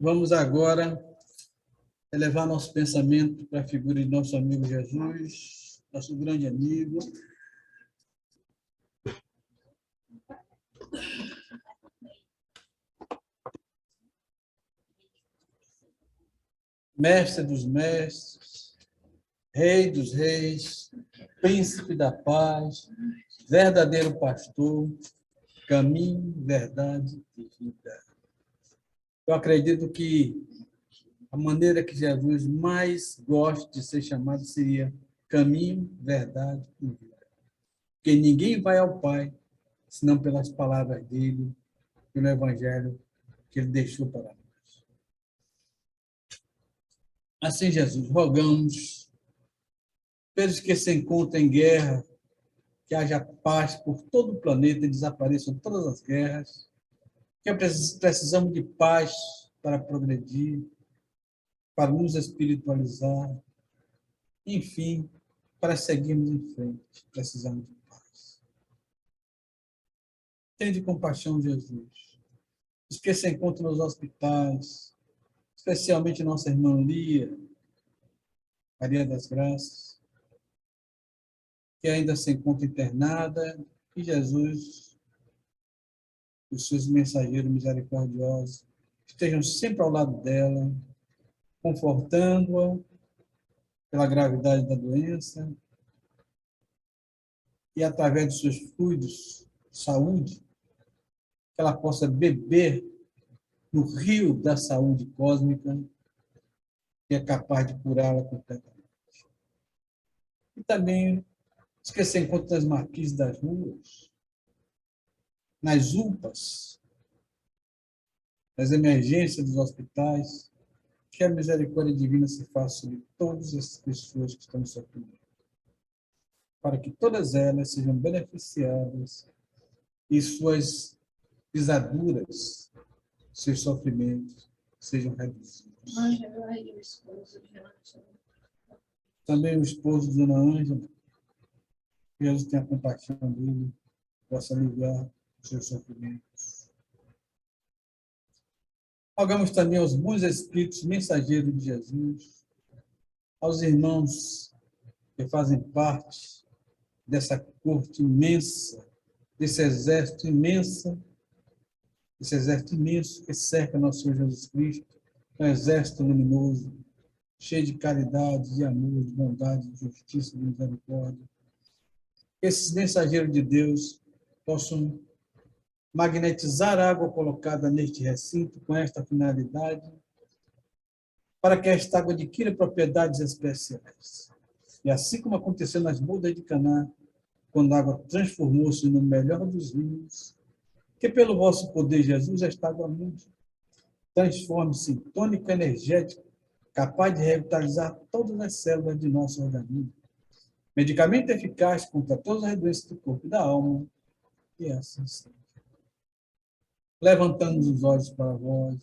Vamos agora elevar nosso pensamento para a figura de nosso amigo Jesus, nosso grande amigo. Mestre dos mestres, Rei dos reis, Príncipe da paz, verdadeiro pastor, caminho, verdade e vida. Eu acredito que a maneira que Jesus mais gosta de ser chamado seria caminho, verdade e vida. Porque ninguém vai ao Pai senão pelas palavras dele, pelo Evangelho que ele deixou para nós. Assim, Jesus, rogamos pelos que se encontram em guerra, que haja paz por todo o planeta e desapareçam todas as guerras, que precisamos de paz para progredir, para nos espiritualizar, enfim, para seguirmos em frente, precisamos de paz. Tende compaixão, Jesus. Os que se encontram nos hospitais, especialmente nossa irmã Lia, Maria das Graças, que ainda se encontra internada, e Jesus, os seus mensageiros misericordiosos, estejam sempre ao lado dela, confortando-a pela gravidade da doença e, através dos seus fluidos de saúde, que ela possa beber no rio da saúde cósmica, que é capaz de curá-la completamente. E também esquecer encontro das marquises das ruas, nas UPAs, nas emergências dos hospitais, que a misericórdia divina se faça sobre todas as pessoas que estão sofrendo, para que todas elas sejam beneficiadas e suas pisaduras, seus sofrimentos sejam reduzidos. Também o esposo de Dona Ângela, que Jesus tenha compaixão dele, possa aliviar os seus sofrimentos. Rogamos também aos bons espíritos mensageiros de Jesus, aos irmãos que fazem parte dessa corte imensa, desse exército imenso que cerca nosso Senhor Jesus Cristo, um exército luminoso, cheio de caridade, de amor, de bondade, de justiça, de misericórdia. Que esses mensageiros de Deus possam magnetizar a água colocada neste recinto com esta finalidade, para que esta água adquira propriedades especiais. E assim como aconteceu nas bodas de Caná, quando a água transformou-se no melhor dos vinhos, que pelo vosso poder, Jesus, esta água mude, transforme-se em tônico energético, capaz de revitalizar todas as células de nosso organismo. Medicamento eficaz contra todas as doenças do corpo e da alma, e assim seja. Levantamos os olhos para vós,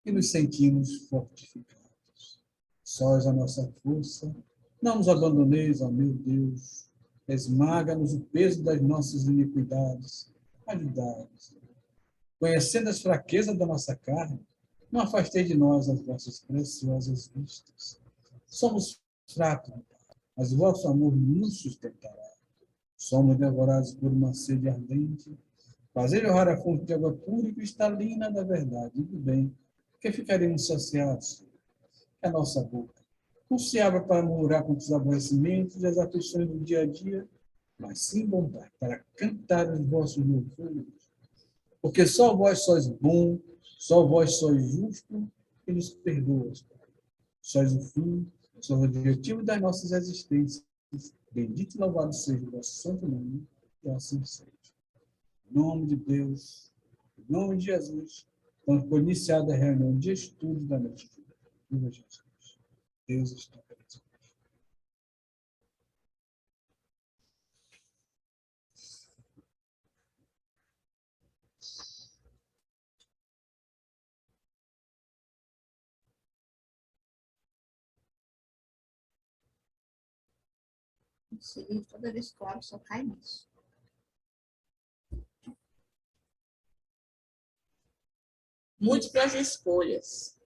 e nos sentimos fortificados. Sós a nossa força, não nos abandoneis, ó meu Deus, esmaga-nos o peso das nossas iniquidades, ajudai-nos. Conhecendo as fraquezas da nossa carne, não afastei de nós as vossas preciosas vistas. Somos fracos, mas o vosso amor nos sustentará. Somos devorados por uma sede ardente. Fazei jorrar a fonte de água pura e cristalina da verdade e do bem, que ficaremos saciados. Que a nossa boca não se abra para murmurar contra os aborrecimentos e as aflições do dia a dia, mas sim bondade, para cantar os vossos louvores. Porque só vós sois bom, só vós sois justo e nos perdoas. Sois o fim, sois o objetivo das nossas existências. Bendito e louvado seja o vosso santo nome, e assim seja. Em nome de Deus, em nome de Jesus, quando foi iniciada a reunião de estudo da noite. Viva Jesus. Deus está presente. Esse livro, toda vez que eu abro, só cai nisso. múltiplas escolhas.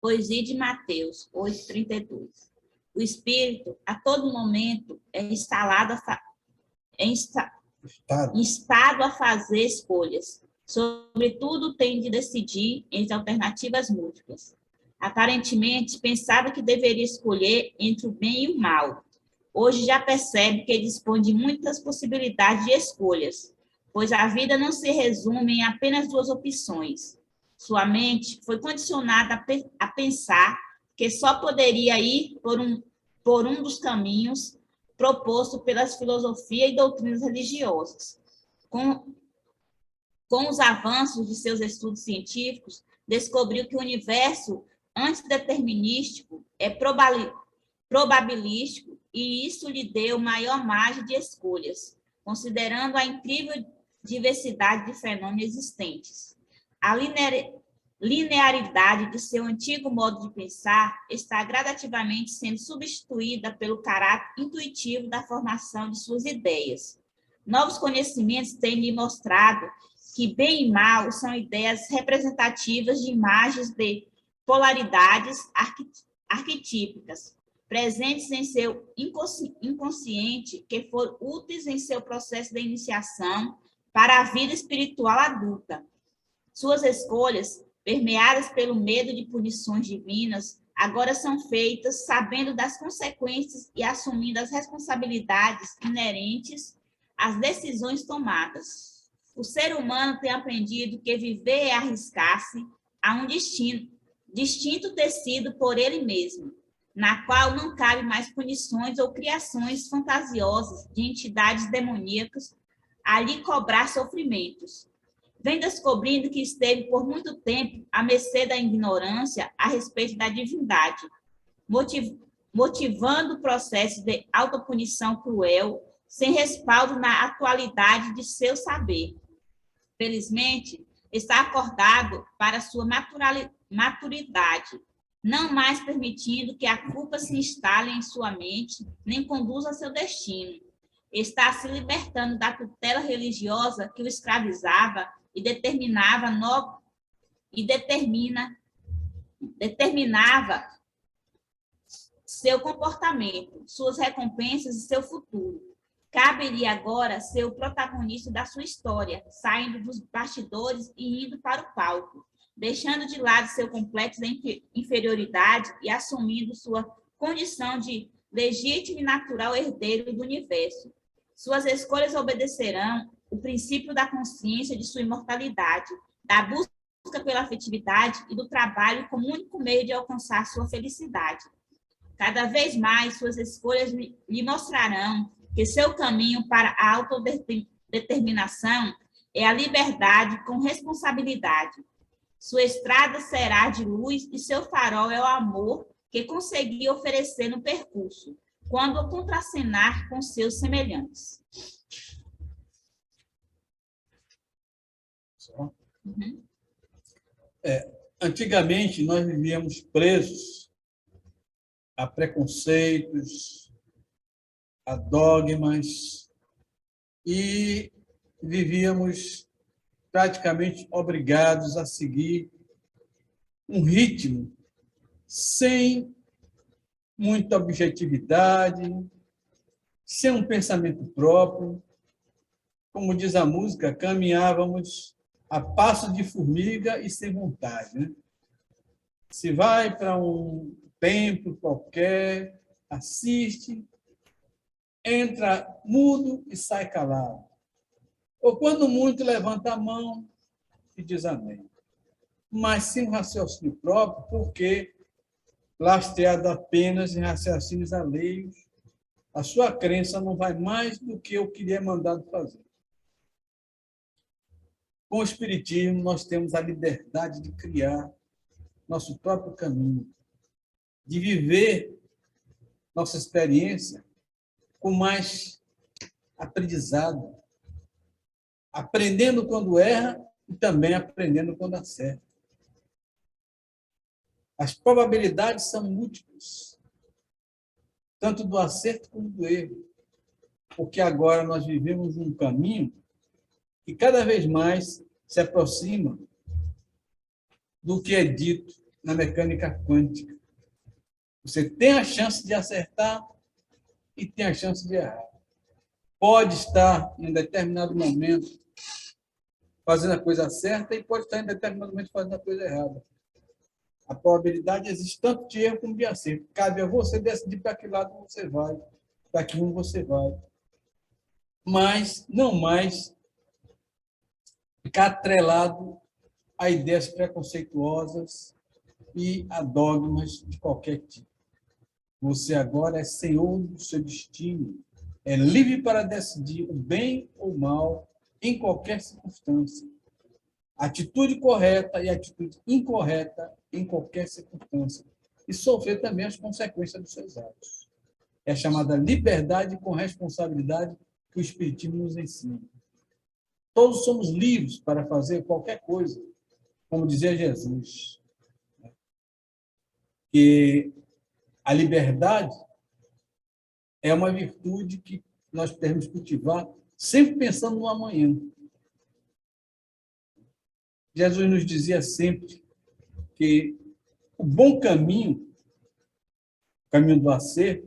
Poesia de Mateus 8:32. O espírito, a todo momento, é instado a fazer escolhas. Sobretudo, tem de decidir entre alternativas múltiplas. Aparentemente, pensava que deveria escolher entre o bem e o mal. Hoje já percebe que dispõe de muitas possibilidades de escolhas, pois a vida não se resume em apenas duas opções. Sua mente foi condicionada a pensar que só poderia ir por um dos caminhos proposto pelas filosofias e doutrinas religiosas. Com os avanços de seus estudos científicos, descobriu que o universo antideterminístico é probabilístico e isso lhe deu maior margem de escolhas, considerando a incrível diversidade de fenômenos existentes. A linearidade de seu antigo modo de pensar está gradativamente sendo substituída pelo caráter intuitivo da formação de suas ideias. Novos conhecimentos têm lhe mostrado que bem e mal são ideias representativas de imagens de polaridades arquetípicas, presentes em seu inconsciente, que foram úteis em seu processo de iniciação para a vida espiritual adulta. Suas escolhas, permeadas pelo medo de punições divinas, agora são feitas sabendo das consequências e assumindo as responsabilidades inerentes às decisões tomadas. O ser humano tem aprendido que viver é arriscar-se a um distinto tecido por ele mesmo, na qual não cabe mais punições ou criações fantasiosas de entidades demoníacas a lhe cobrar sofrimentos. Vem descobrindo que esteve por muito tempo à mercê da ignorância a respeito da divindade, motivando o processo de autopunição cruel, sem respaldo na atualidade de seu saber. Felizmente, está acordado para sua maturidade, não mais permitindo que a culpa se instale em sua mente, nem conduza a seu destino. Está se libertando da tutela religiosa que o escravizava e determinava seu comportamento, suas recompensas e seu futuro. Cabe-lhe agora ser o protagonista da sua história, saindo dos bastidores e indo para o palco, deixando de lado seu complexo de inferioridade e assumindo sua condição de legítimo e natural herdeiro do universo. Suas escolhas obedecerão o princípio da consciência de sua imortalidade, da busca pela afetividade e do trabalho como único meio de alcançar sua felicidade. Cada vez mais, suas escolhas lhe mostrarão que seu caminho para a autodeterminação é a liberdade com responsabilidade. Sua estrada será de luz e seu farol é o amor que consegui oferecer no percurso, quando contracenar com seus semelhantes. Uhum. Antigamente, nós vivíamos presos a preconceitos, a dogmas, e vivíamos praticamente obrigados a seguir um ritmo sem muita objetividade, sem um pensamento próprio. Como diz a música, caminhávamos a passo de formiga e sem vontade, né? Se vai para um templo qualquer, assiste, entra mudo e sai calado. Ou, quando muito, levanta a mão e diz amém. Mas sem raciocínio próprio, porque, lastreado apenas em raciocínios alheios, a sua crença não vai mais do que o que lhe é mandado fazer. Com o Espiritismo, nós temos a liberdade de criar nosso próprio caminho, de viver nossa experiência com mais aprendizado, aprendendo quando erra e também aprendendo quando acerta. As probabilidades são múltiplas, tanto do acerto como do erro, porque agora nós vivemos um caminho que cada vez mais se aproxima do que é dito na mecânica quântica. Você tem a chance de acertar e tem a chance de errar. Pode estar, em um determinado momento, fazendo a coisa certa e pode estar, em determinado momento, fazendo a coisa errada. A probabilidade existe tanto de erro como de acerto. Cabe a você decidir para que lado você vai, para que rumo você vai. Mas não mais ficar atrelado a ideias preconceituosas e a dogmas de qualquer tipo. Você agora é senhor do seu destino, é livre para decidir o bem ou o mal em qualquer circunstância. Atitude correta e atitude incorreta em qualquer circunstância. E sofrer também as consequências dos seus atos. É a chamada liberdade com responsabilidade que o Espiritismo nos ensina. Todos somos livres para fazer qualquer coisa, como dizia Jesus. Que a liberdade é uma virtude que nós devemos cultivar sempre pensando no amanhã. Jesus nos dizia sempre que o bom caminho, o caminho do acerto,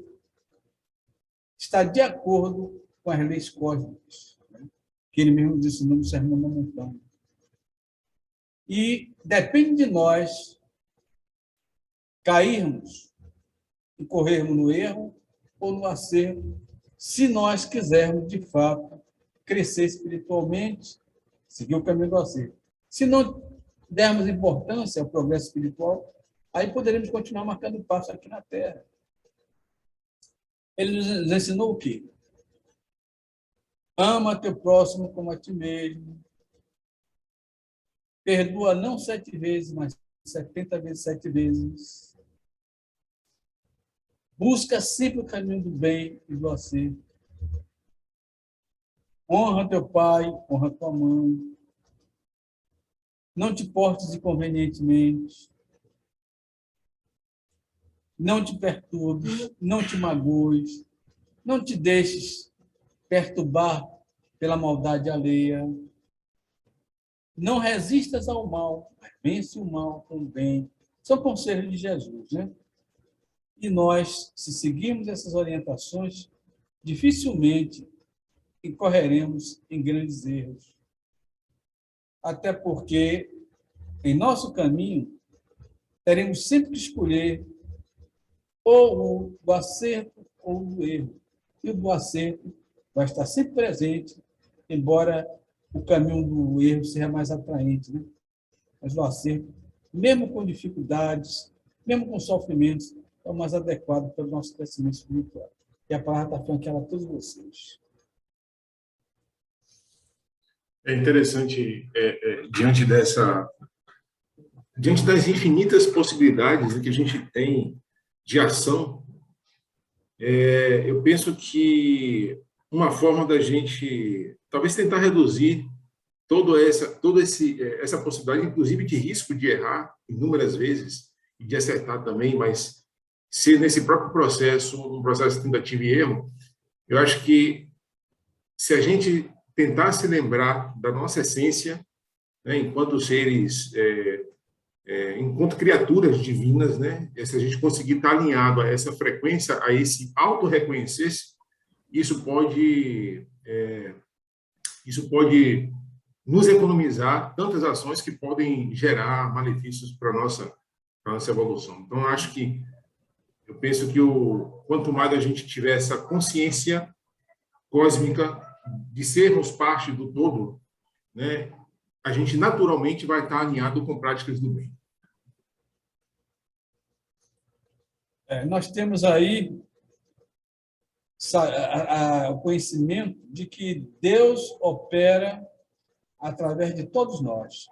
está de acordo com as leis cósmicas, que ele mesmo ensinou no Sermão da Montanha. E depende de nós cairmos e corrermos no erro ou no acerto, se nós quisermos, de fato, crescer espiritualmente, seguir o caminho do acerto. Se não dermos importância ao progresso espiritual, aí poderemos continuar marcando passo aqui na Terra. Ele nos ensinou o quê? Ama teu próximo como a ti mesmo. Perdoa não 7 vezes, mas 70 vezes 7 vezes. Busca sempre o caminho do bem e do acerto. Honra teu pai, honra tua mãe. Não te portes inconvenientemente. Não te perturbes, não te magoes, não te deixes perturbar pela maldade alheia. Não resistas ao mal, mas vence o mal com o bem. São conselhos de Jesus, né? E nós, se seguirmos essas orientações, dificilmente incorreremos em grandes erros. Até porque, em nosso caminho, teremos sempre que escolher ou o acerto ou o erro. E o do acerto vai estar sempre presente, embora o caminho do erro seja mais atraente, né? Mas o acerto, mesmo com dificuldades, mesmo com sofrimentos, é o mais adequado para o nosso crescimento espiritual. E a palavra está falando a todos vocês. É interessante, diante das infinitas possibilidades que a gente tem de ação, eu penso que uma forma da gente talvez tentar reduzir toda essa possibilidade, inclusive de risco de errar inúmeras vezes e de acertar também, mas ser nesse próprio processo, um processo de tentativa e erro, eu acho que se a gente tentar se lembrar da nossa essência, né, enquanto seres, enquanto criaturas divinas, né, se a gente conseguir estar alinhado a essa frequência, a esse auto-reconhecer-se, isso pode nos economizar tantas ações que podem gerar malefícios para a nossa evolução. Então, eu penso que quanto mais a gente tiver essa consciência cósmica de sermos parte do todo, né, a gente naturalmente vai estar alinhado com práticas do bem. Nós temos aí o conhecimento de que Deus opera através de todos nós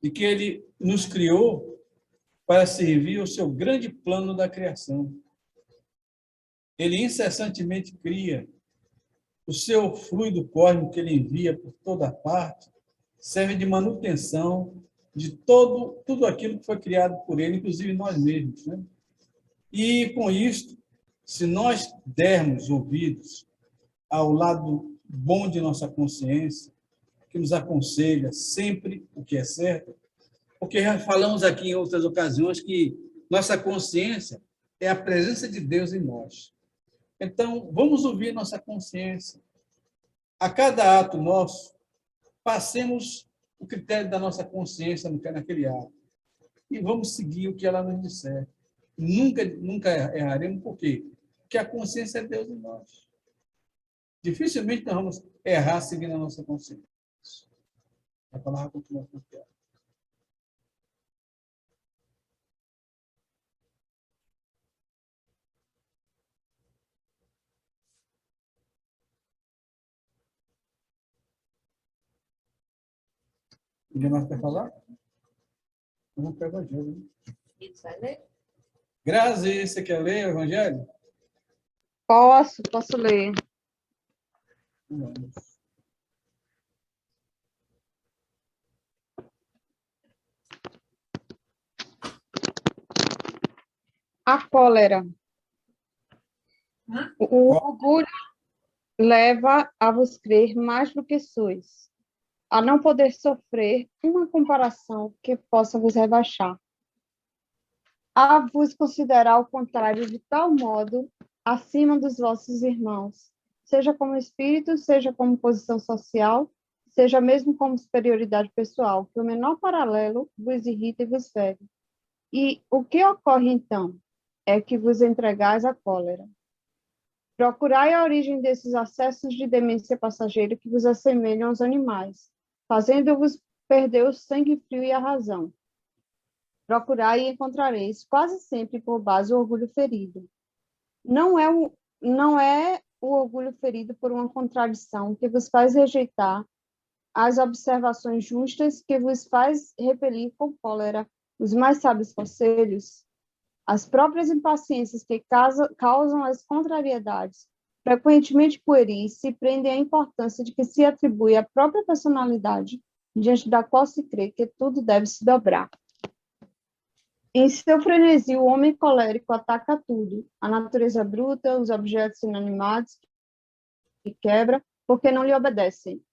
e que Ele nos criou para servir o seu grande plano da criação. Ele incessantemente cria. O seu fluido cósmico que ele envia por toda parte serve de manutenção de tudo aquilo que foi criado por ele, inclusive nós mesmos, né? E, com isto, se nós dermos ouvidos ao lado bom de nossa consciência, que nos aconselha sempre o que é certo, Porque já falamos aqui em outras ocasiões que nossa consciência é a presença de Deus em nós. Então, vamos ouvir nossa consciência. A cada ato nosso, passemos o critério da nossa consciência naquele ato. E vamos seguir o que ela nos disser. Nunca erraremos, por quê? Porque a consciência é Deus em nós. Dificilmente nós vamos errar seguindo a nossa consciência. A palavra continua confiável. Ninguém mais quer falar? Vamos para o Evangelho. Né? Isso, vai ler? Grazi, você quer ler o Evangelho? Posso ler. Vamos. A cólera. O orgulho leva a vos crer mais do que sois, a não poder sofrer uma comparação que possa vos rebaixar, a vos considerar o contrário de tal modo acima dos vossos irmãos, seja como espírito, seja como posição social, seja mesmo como superioridade pessoal, que o menor paralelo vos irrita e vos fere. E o que ocorre então? É que vos entregais à cólera. Procurai a origem desses acessos de demência passageira que vos assemelham aos animais, fazendo-vos perder o sangue frio e a razão. Procurai e encontrareis, quase sempre por base, o orgulho ferido. Não é o orgulho ferido por uma contradição que vos faz rejeitar as observações justas, que vos faz repelir com cólera os mais sábios conselhos. As próprias impaciências que causam as contrariedades, frequentemente pueris, se prendem à importância de que se atribui à própria personalidade, diante da qual se crê que tudo deve se dobrar. Em seu frenesi, o homem colérico ataca tudo, a natureza bruta, os objetos inanimados, que quebra, porque não lhe obedecem.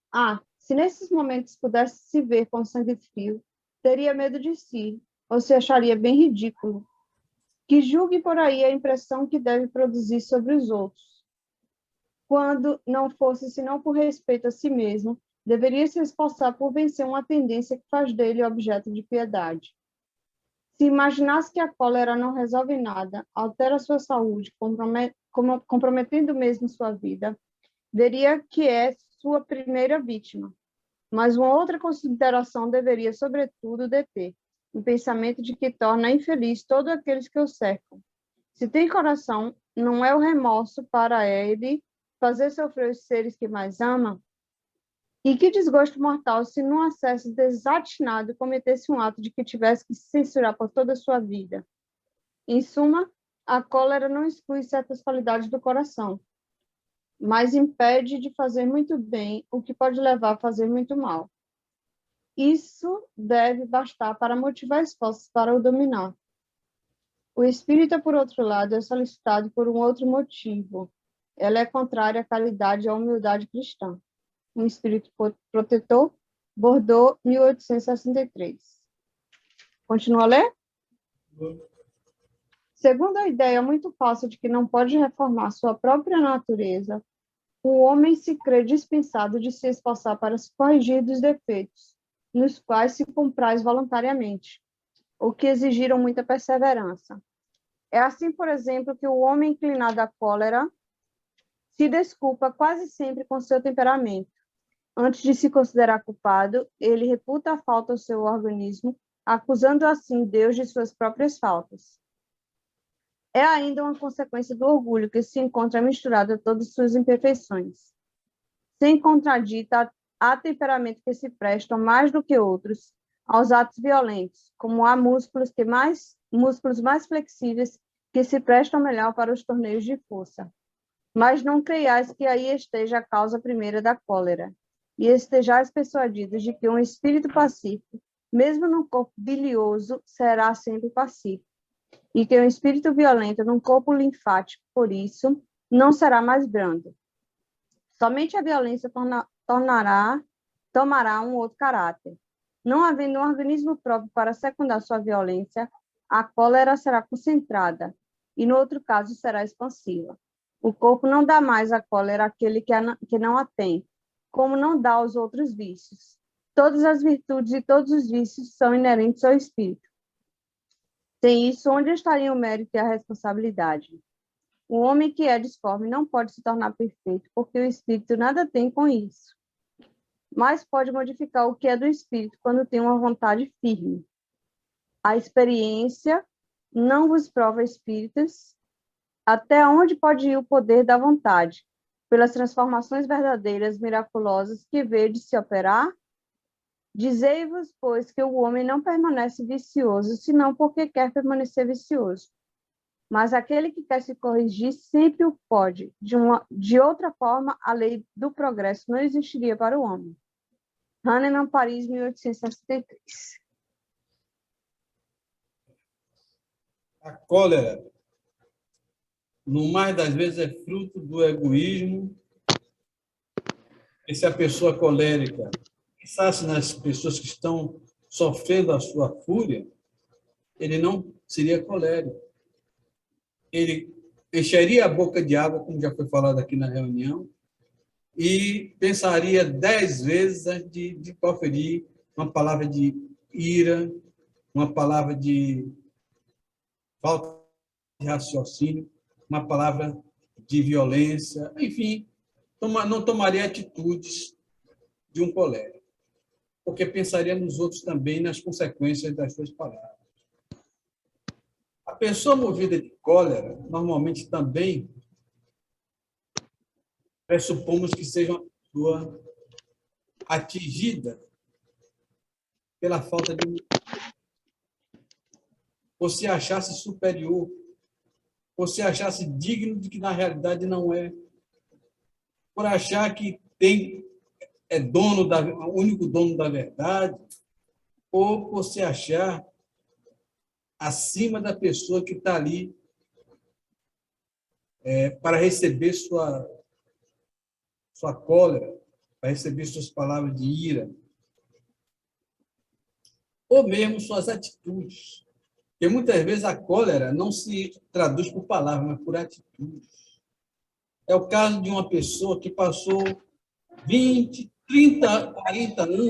Se nesses momentos pudesse se ver com sangue frio, teria medo de si, ou se acharia bem ridículo. Que julgue por aí a impressão que deve produzir sobre os outros. Quando não fosse senão por respeito a si mesmo, deveria se esforçar por vencer uma tendência que faz dele objeto de piedade. Se imaginasse que a cólera não resolve nada, altera sua saúde, comprometendo mesmo sua vida, veria que é sua primeira vítima. Mas uma outra consideração deveria, sobretudo, deter o pensamento de que torna infeliz todos aqueles que o cercam. Se tem coração, não é o remorso para ele fazer sofrer os seres que mais ama? E que desgosto mortal se num acesso desatinado cometesse um ato de que tivesse que se censurar por toda a sua vida. Em suma, a cólera não exclui certas qualidades do coração, mas impede de fazer muito bem, o que pode levar a fazer muito mal. Isso deve bastar para motivar esforços para o dominar. O espírita, por outro lado, é solicitado por um outro motivo. Ela é contrária à caridade e à humildade cristã. Um espírito protetor, Bordeaux, 1863. Continua a ler? Segundo a ideia muito fácil de que não pode reformar sua própria natureza, o homem se crê dispensado de se esforçar para se corrigir dos defeitos, nos quais se compraz voluntariamente, o que exigiram muita perseverança. É assim, por exemplo, que o homem inclinado à cólera se desculpa quase sempre com seu temperamento. Antes de se considerar culpado, ele reputa a falta ao seu organismo, acusando assim Deus de suas próprias faltas. É ainda uma consequência do orgulho que se encontra misturado a todas suas imperfeições. Sem contradita, há temperamentos que se prestam mais do que outros aos atos violentos, como há músculos mais flexíveis que se prestam melhor para os torneios de força. Mas não creiais que aí esteja a causa primeira da cólera, e estejais persuadidos de que um espírito pacífico, mesmo num corpo bilioso, será sempre pacífico, e que um espírito violento num corpo linfático, por isso, não será mais brando. Somente a violência tomará um outro caráter. Não havendo um organismo próprio para secundar sua violência, a cólera será concentrada e, no outro caso, será expansiva. O corpo não dá mais a cólera àquele que não a tem, como não dá aos outros vícios. Todas as virtudes e todos os vícios são inerentes ao espírito. Sem isso, onde estaria o mérito e a responsabilidade? O homem que é disforme não pode se tornar perfeito, porque o espírito nada tem com isso, mas pode modificar o que é do espírito quando tem uma vontade firme. A experiência não vos prova, espíritas, até onde pode ir o poder da vontade, pelas transformações verdadeiras, miraculosas que vedes se operar? Dizei-vos, pois, que o homem não permanece vicioso, senão porque quer permanecer vicioso. Mas aquele que quer se corrigir sempre o pode. De outra forma, a lei do progresso não existiria para o homem. Hahnemann, Paris, 1863. A cólera, no mais das vezes, é fruto do egoísmo. E se a pessoa colérica pensasse nas pessoas que estão sofrendo a sua fúria, ele não seria colérico. Ele encheria a boca de água, como já foi falado aqui na reunião, e pensaria 10 vezes antes de proferir uma palavra de ira, uma palavra de falta de raciocínio, uma palavra de violência, enfim, não tomaria atitudes de um colérico, porque pensaria nos outros também, nas consequências das suas palavras. A pessoa movida de cólera, normalmente também pressupomos que seja uma pessoa atingida pela falta de humildade, ou se achasse superior, ou se achasse digno de que na realidade não é, por achar que é o único dono da verdade, ou por se achar acima da pessoa que está ali para receber sua cólera, para receber suas palavras de ira, ou mesmo suas atitudes. Porque muitas vezes a cólera não se traduz por palavras, mas por atitudes. É o caso de uma pessoa que passou 20, 30, 40 anos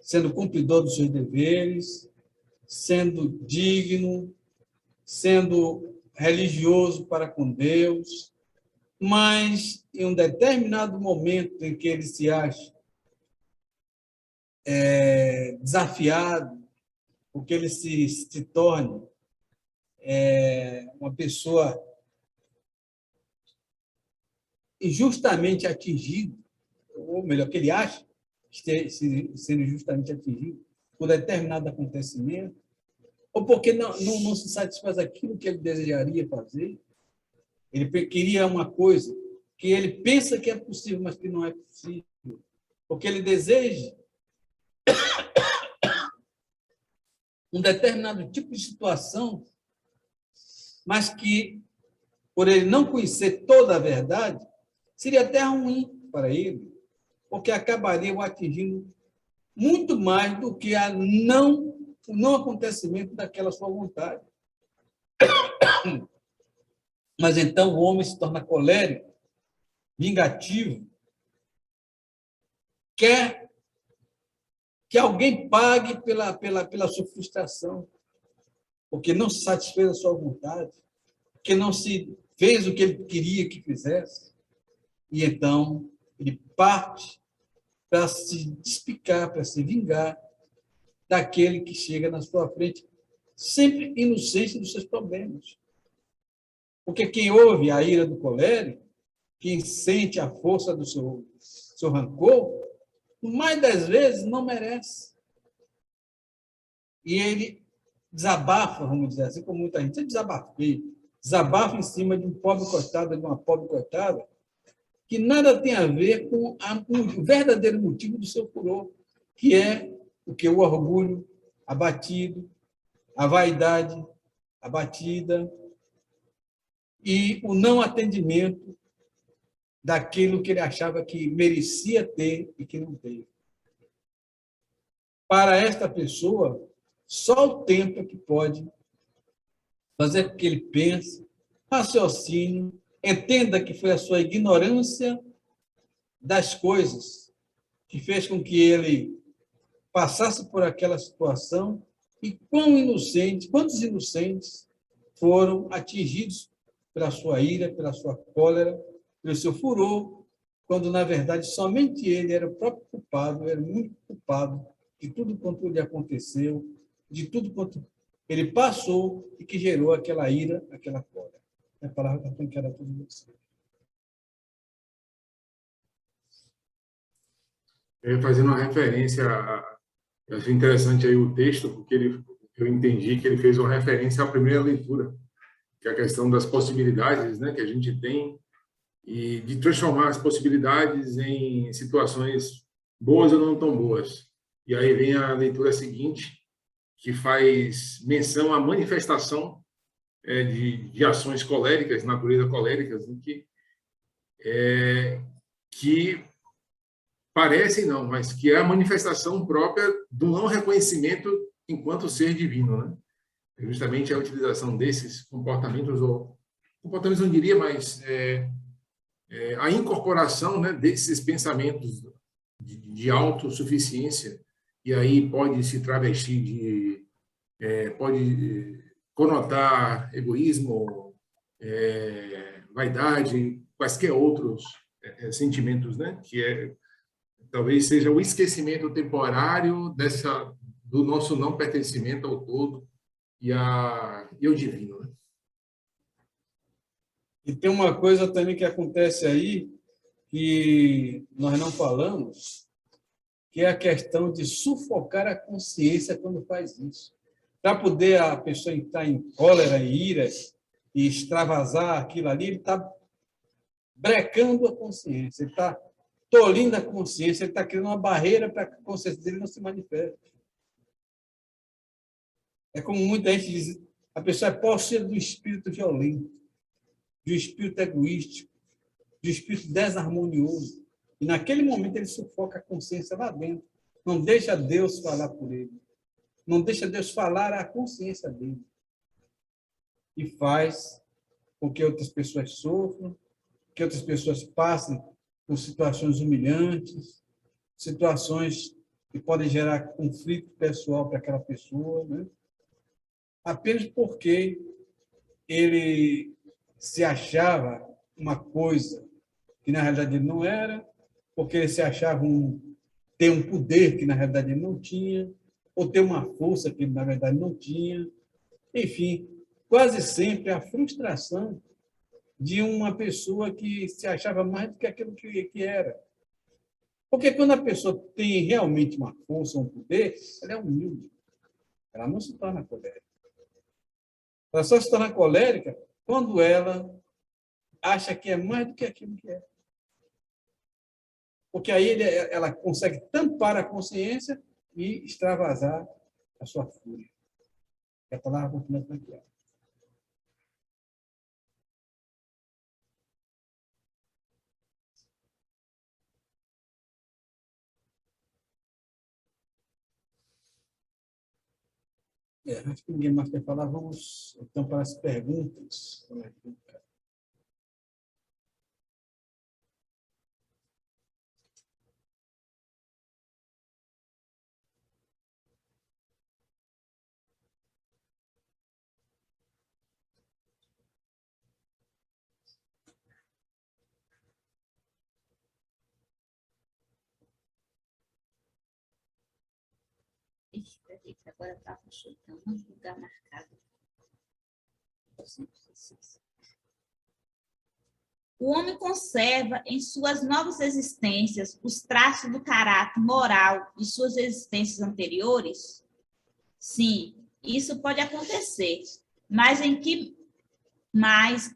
sendo cumpridor dos seus deveres, sendo digno, sendo religioso para com Deus, mas em um determinado momento em que ele se acha desafiado, porque ele se torne uma pessoa injustamente atingido, ou melhor, que ele acha sendo justamente atingido por determinado acontecimento, ou porque não se satisfaz aquilo que ele desejaria fazer. Ele queria uma coisa que ele pensa que é possível, mas que não é possível. Porque ele deseja um determinado tipo de situação, mas que, por ele não conhecer toda a verdade, seria até ruim para ele, porque acabaria o atingindo muito mais do que o não acontecimento daquela sua vontade. Mas então o homem se torna colérico, vingativo, quer que alguém pague pela sua frustração, porque não se satisfez da sua vontade, porque não se fez o que ele queria que fizesse. E então ele parte para se despicar, para se vingar daquele que chega na sua frente, sempre inocente dos seus problemas. Porque quem ouve a ira do colérico, quem sente a força do seu rancor, mais das vezes não merece. E ele desabafa, vamos dizer assim, como muita gente, desabafa em cima de um pobre coitado, de uma pobre coitada, que nada tem a ver com o verdadeiro motivo do seu furor, que é o orgulho abatido, a vaidade abatida e o não atendimento daquilo que ele achava que merecia ter e que não teve. Para esta pessoa, só o tempo é que pode fazer com que ele pense, raciocine, entenda que foi a sua ignorância das coisas que fez com que ele passasse por aquela situação e quantos inocentes foram atingidos pela sua ira, pela sua cólera, pelo seu furor, quando, na verdade, somente ele era o próprio culpado, era o único culpado de tudo quanto lhe aconteceu, de tudo quanto ele passou e que gerou aquela ira, aquela cólera. A palavra está falando que era tudo isso. Fazendo uma referência, eu achei interessante aí o texto, porque eu entendi que ele fez uma referência à primeira leitura, que é a questão das possibilidades, né, que a gente tem, e de transformar as possibilidades em situações boas ou não tão boas. E aí vem a leitura seguinte, que faz menção à manifestação de ações coléricas, natureza coléricas, né, que parecem não, mas que é a manifestação própria do não reconhecimento enquanto ser divino, né? Justamente a utilização desses comportamentos, ou comportamentos não diria, mas a incorporação, né, desses pensamentos de autossuficiência, e aí pode se travestir pode conotar egoísmo, vaidade, quaisquer outros sentimentos, né, que talvez seja o esquecimento temporário do nosso não pertencimento ao todo e ao divino. Né? E tem uma coisa também que acontece aí, que nós não falamos, que é a questão de sufocar a consciência quando faz isso. Para poder a pessoa entrar em cólera e ira e extravasar aquilo ali, ele está brecando a consciência, ele está tolindo a consciência, ele está criando uma barreira para que a consciência dele não se manifeste. É como muita gente diz, a pessoa é possuída do espírito violento, de um espírito egoístico, de um espírito desarmonioso. E naquele momento ele sufoca a consciência lá dentro. Não deixa Deus falar por ele. Não deixa Deus falar à consciência dele. E faz com que outras pessoas sofram, que outras pessoas passem por situações humilhantes, situações que podem gerar conflito pessoal para aquela pessoa, né? Apenas porque ele se achava uma coisa que na realidade ele não era, porque ele se achava ter um poder que na realidade ele não tinha, ou ter uma força que ele na verdade não tinha. Enfim, quase sempre a frustração de uma pessoa que se achava mais do que aquilo que era. Porque quando a pessoa tem realmente uma força, um poder, ela é humilde. Ela não se torna colérica. Ela só se torna colérica quando ela acha que é mais do que aquilo que é. Porque aí ela consegue tampar a consciência e extravasar a sua fúria. É a palavra continua tranquila. Acho que ninguém mais quer falar. Vamos, então, para as perguntas. Agora estava chutando um lugar marcado. O homem conserva em suas novas existências os traços do caráter moral de suas existências anteriores? Sim, isso pode acontecer, mas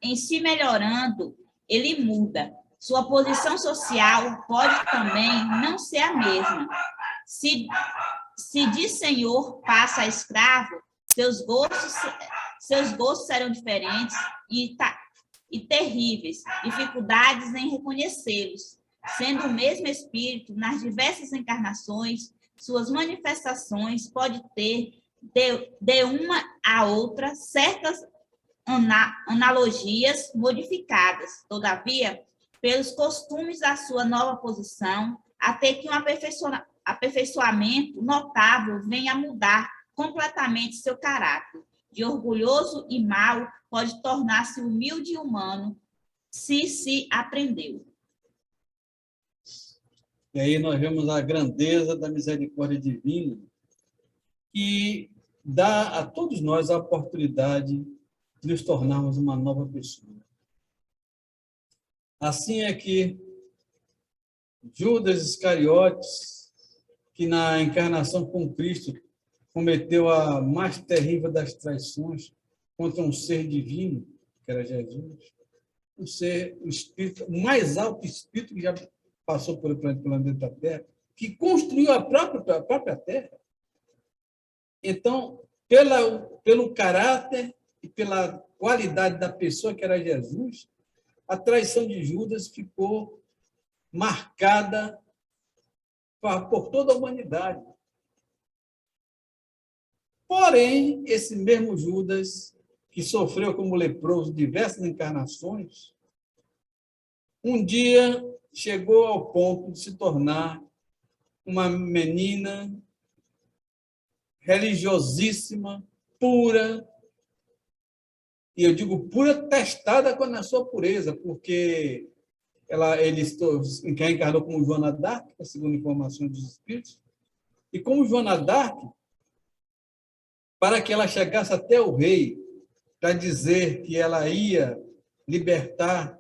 em se melhorando, ele muda. Sua posição social pode também não ser a mesma. Se de senhor passa a escravo, seus gostos serão diferentes e terríveis, dificuldades em reconhecê-los, sendo o mesmo Espírito nas diversas encarnações, suas manifestações pode ter de uma a outra certas analogias modificadas, todavia, pelos costumes da sua nova posição, até que um aperfeiçoamento notável venha a mudar completamente seu caráter. De orgulhoso e mau, pode tornar-se humilde e humano, se aprendeu. E aí nós vemos a grandeza da misericórdia divina, que dá a todos nós a oportunidade de nos tornarmos uma nova pessoa. Assim é que Judas Iscariotes, que na encarnação com Cristo cometeu a mais terrível das traições contra um ser divino, que era Jesus, um ser, o espírito, o mais alto espírito que já passou pelo planeta Terra, que construiu a própria Terra. Então, pelo caráter e pela qualidade da pessoa que era Jesus, a traição de Judas ficou marcada por toda a humanidade. Porém, esse mesmo Judas, que sofreu como leproso diversas encarnações, um dia chegou ao ponto de se tornar uma menina religiosíssima, pura, e eu digo pura, testada na sua pureza, porque ele encarnou como Joana d'Arc, segundo informações dos Espíritos, e como Joana d'Arc, para que ela chegasse até o rei, para dizer que ela ia libertar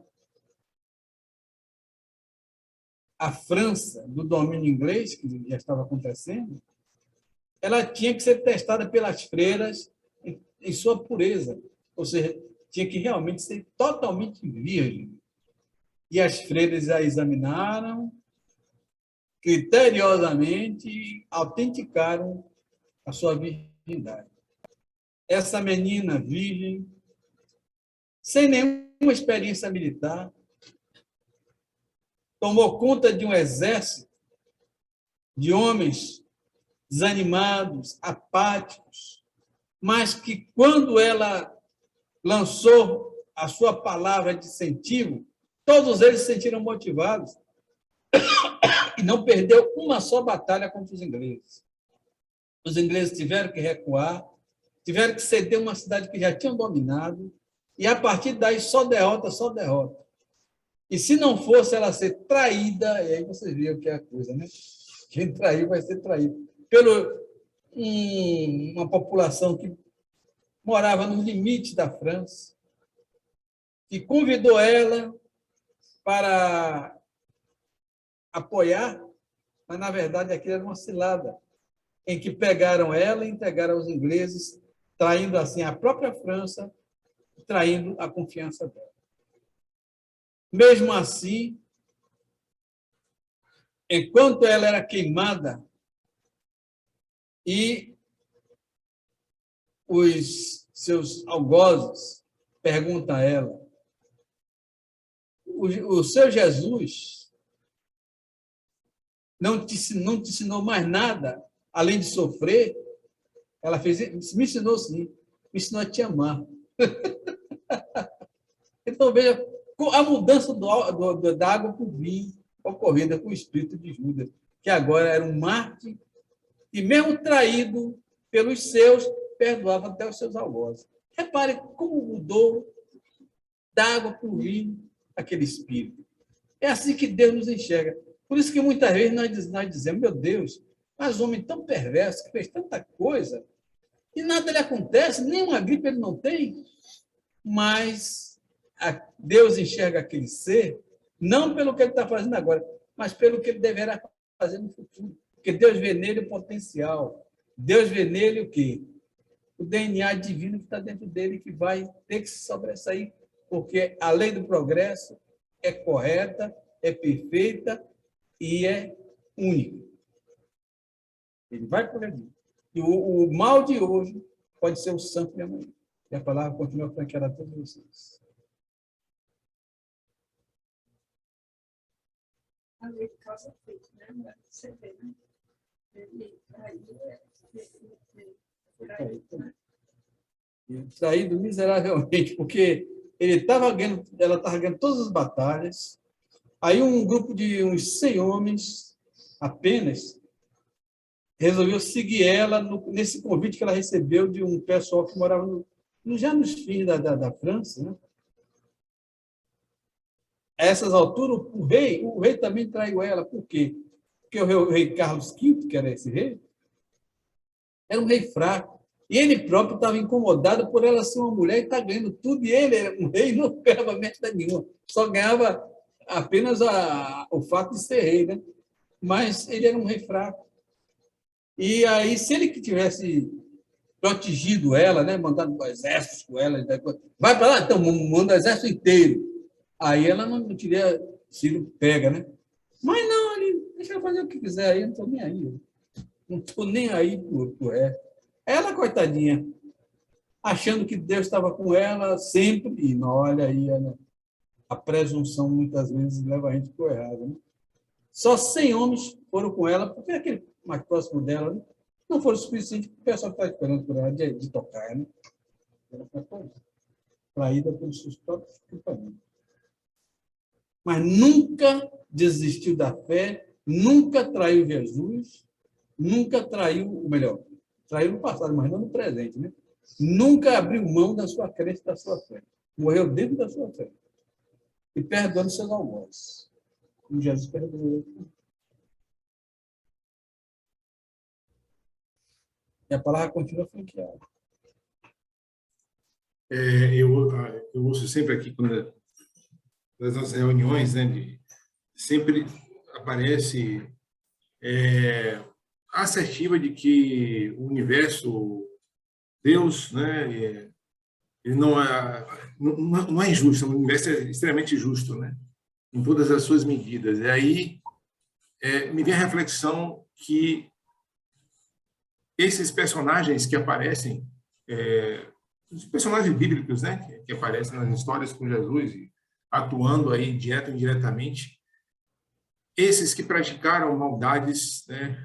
a França do domínio inglês, que já estava acontecendo, ela tinha que ser testada pelas freiras em sua pureza, ou seja, tinha que realmente ser totalmente virgem. E as freiras a examinaram criteriosamente e autenticaram a sua virgindade. Essa menina virgem, sem nenhuma experiência militar, tomou conta de um exército de homens desanimados, apáticos, mas que, quando ela lançou a sua palavra de incentivo, todos eles se sentiram motivados e não perdeu uma só batalha contra os ingleses. Os ingleses tiveram que recuar, tiveram que ceder uma cidade que já tinham dominado, e, a partir daí, só derrota, só derrota. E se não fosse ela ser traída, e aí vocês viram o que é a coisa, né? Quem trair vai ser traído. Uma população que morava no limite da França, que convidou ela para apoiar, mas, na verdade, aquilo era uma cilada, em que pegaram ela e entregaram aos ingleses, traindo, assim, a própria França, traindo a confiança dela. Mesmo assim, enquanto ela era queimada e os seus algozes perguntam a ela: o seu Jesus não te ensinou mais nada além de sofrer? Ela fez: me ensinou sim, me ensinou a te amar. Então, veja a mudança da água para o vinho ocorrida com o espírito de Judas, que agora era um mártir e, mesmo traído pelos seus, perdoava até os seus algozes. Repare como mudou da água para o vinho aquele espírito. É assim que Deus nos enxerga. Por isso que muitas vezes nós dizemos: meu Deus, mas homem tão perverso, que fez tanta coisa, e nada lhe acontece, nenhuma gripe ele não tem. Mas Deus enxerga aquele ser não pelo que ele está fazendo agora, mas pelo que ele deverá fazer no futuro. Porque Deus vê nele o potencial. Deus vê nele o quê? O DNA divino que está dentro dele, que vai ter que se sobressair, porque a lei do progresso é correta, é perfeita e é única. Ele vai progredir. E o mal de hoje pode ser o santo de amanhã. E a palavra continua franqueada a todos vocês. a lei de causa e efeito, né? Você vê, né? Ele Traído miseravelmente, porque ela estava ganhando todas as batalhas. Aí um grupo de uns 100 homens apenas resolveu seguir ela nesse convite que ela recebeu de um pessoal que morava já nos fins da França. Né? A essas alturas, o rei também traiu ela. Por quê? Porque o rei Carlos V, que era esse rei, era um rei fraco. E ele próprio estava incomodado por ela ser uma mulher e estar ganhando tudo. E ele era um rei e não ganhava merda nenhuma. Só ganhava apenas o fato de ser rei. Né? Mas ele era um rei fraco. E aí, se ele que tivesse protegido ela, né, mandado o exército com ela, vai para lá, então manda o exército inteiro. Aí ela não teria sido pega, né? Mas não, ele deixa eu fazer o que quiser aí, eu não estou nem aí. Não estou nem aí por resto. Ela, coitadinha, achando que Deus estava com ela sempre, e não, olha aí, a presunção muitas vezes leva a gente para o errado. Né? Só 100 homens foram com ela, porque aquele mais próximo dela, né? Não foram suficiente para o pessoal que está esperando por ela de tocar. Né? Ela foi traída pelos seus próprios companheiros. Mas nunca desistiu da fé, nunca traiu Jesus, nunca traiu, ou melhor, traiu no passado, mas não no presente. Né? Nunca abriu mão da sua crença, da sua fé. Morreu dentro da sua fé. E perdoando seus algozes. Como Jesus perdoou. E a palavra continua franqueada. Eu ouço sempre aqui, nas nossas reuniões, né, sempre aparece a assertiva de que o universo, Deus, né, ele não é injusto, o universo é extremamente justo, né, em todas as suas medidas. E aí me vem a reflexão que esses personagens que aparecem, os personagens bíblicos, né, que aparecem nas histórias com Jesus, atuando aí direto ou indiretamente, esses que praticaram maldades, né,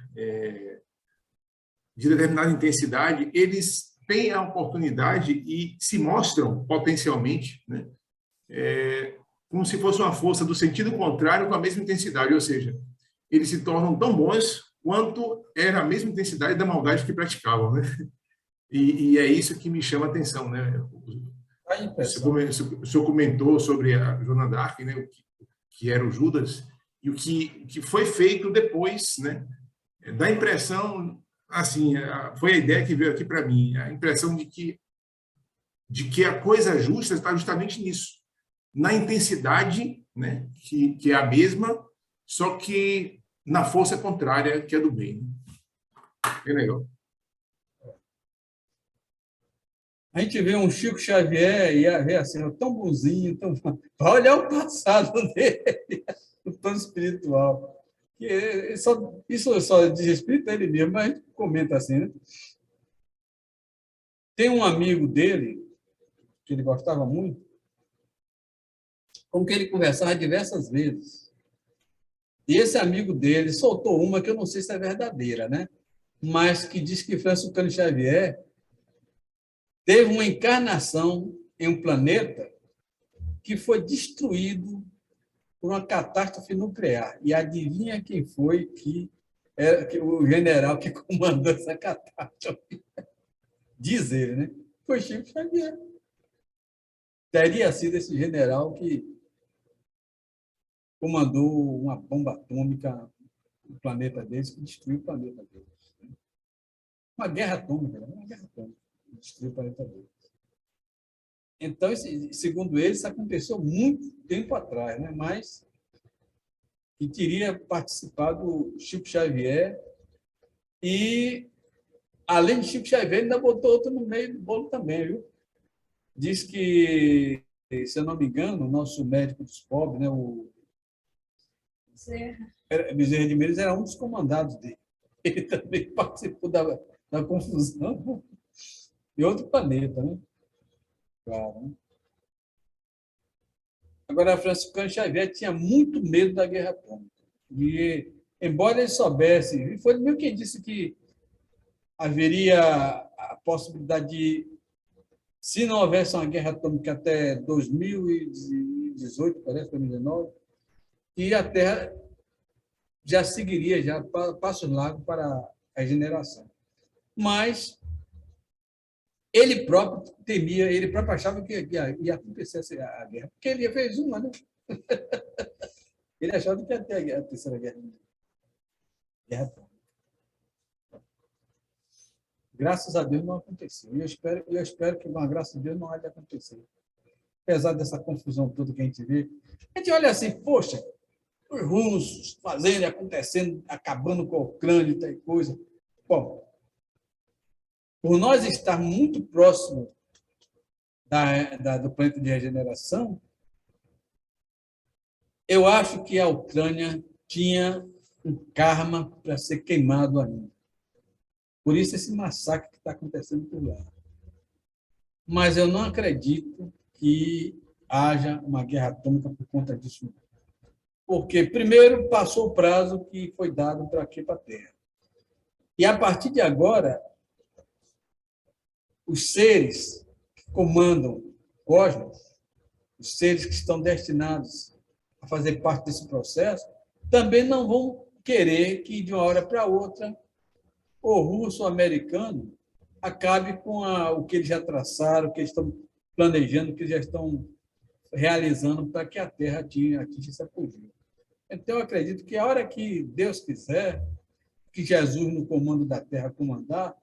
de determinada intensidade, eles têm a oportunidade e se mostram potencialmente, né, como se fosse uma força do sentido contrário com a mesma intensidade, ou seja, eles se tornam tão bons quanto era a mesma intensidade da maldade que praticavam, né? E é isso que me chama a atenção, né? O senhor comentou sobre a Joana d'Arc, né? O que era o Judas e o que foi feito depois, né? Dá a impressão, assim, foi a ideia que veio aqui para mim, a impressão de que a coisa justa está justamente nisso, na intensidade, né? Que é a mesma, só que na força contrária, que é do bem. É legal. A gente vê um Chico Xavier e vê assim, tão bonzinho, tão... Vai olhar o passado dele, o plano espiritual. Isso só diz respeito a ele mesmo, mas a gente comenta assim, né? Tem um amigo dele, que ele gostava muito, com quem ele conversava diversas vezes. E esse amigo dele soltou uma que eu não sei se é verdadeira, né? Mas que diz que Franciscano Xavier teve uma encarnação em um planeta que foi destruído por uma catástrofe nuclear. E adivinha quem foi o general que comandou essa catástrofe? Diz ele, né? Foi Chico Xavier. Teria sido esse general que comandou uma bomba atômica no planeta deles, que destruiu o planeta deles. Uma guerra atômica, destruiu o planeta deles. Então, segundo ele, isso aconteceu muito tempo atrás, né? Mas que teria participado Chico Xavier e, além de Chico Xavier, ainda botou outro no meio do bolo também, viu? Diz que, se eu não me engano, o nosso médico dos pobres, né, o Bezerra de Menezes, era um dos comandados dele. Ele também participou da confusão em outro planeta, né? Claro. Né? Agora, Franciscano Xavier tinha muito medo da guerra atômica. E, embora ele soubesse, e foi meio que disse que haveria a possibilidade de, se não houvesse uma guerra atômica até 2018, parece, 2019, que a Terra já seguiria já passos largos para a regeneração. Mas ele próprio temia, ele próprio achava que ia acontecer a guerra, porque ele fez uma, né? Ele achava que ia ter a terceira guerra. Graças a Deus não aconteceu. E eu espero que, com a graça de Deus, não há de acontecer. Apesar dessa confusão toda que a gente vê, a gente olha assim, poxa, os russos fazendo, acontecendo, acabando com a Ucrânia e tal coisa. Bom, por nós estar muito próximo do planeta de regeneração, eu acho que a Ucrânia tinha um karma para ser queimado ainda. Por isso esse massacre que está acontecendo por lá. Mas eu não acredito que haja uma guerra atômica por conta disso. Porque, primeiro, passou o prazo que foi dado para aqui, para a Terra. E, a partir de agora, os seres que comandam o cosmos, os seres que estão destinados a fazer parte desse processo, também não vão querer que, de uma hora para outra, o russo ou o americano acabe com o que eles já traçaram, o que eles estão planejando, o que eles já estão realizando para que a Terra atinja esse apogeu. Então, eu acredito que a hora que Deus quiser, que Jesus, no comando da Terra, comandar,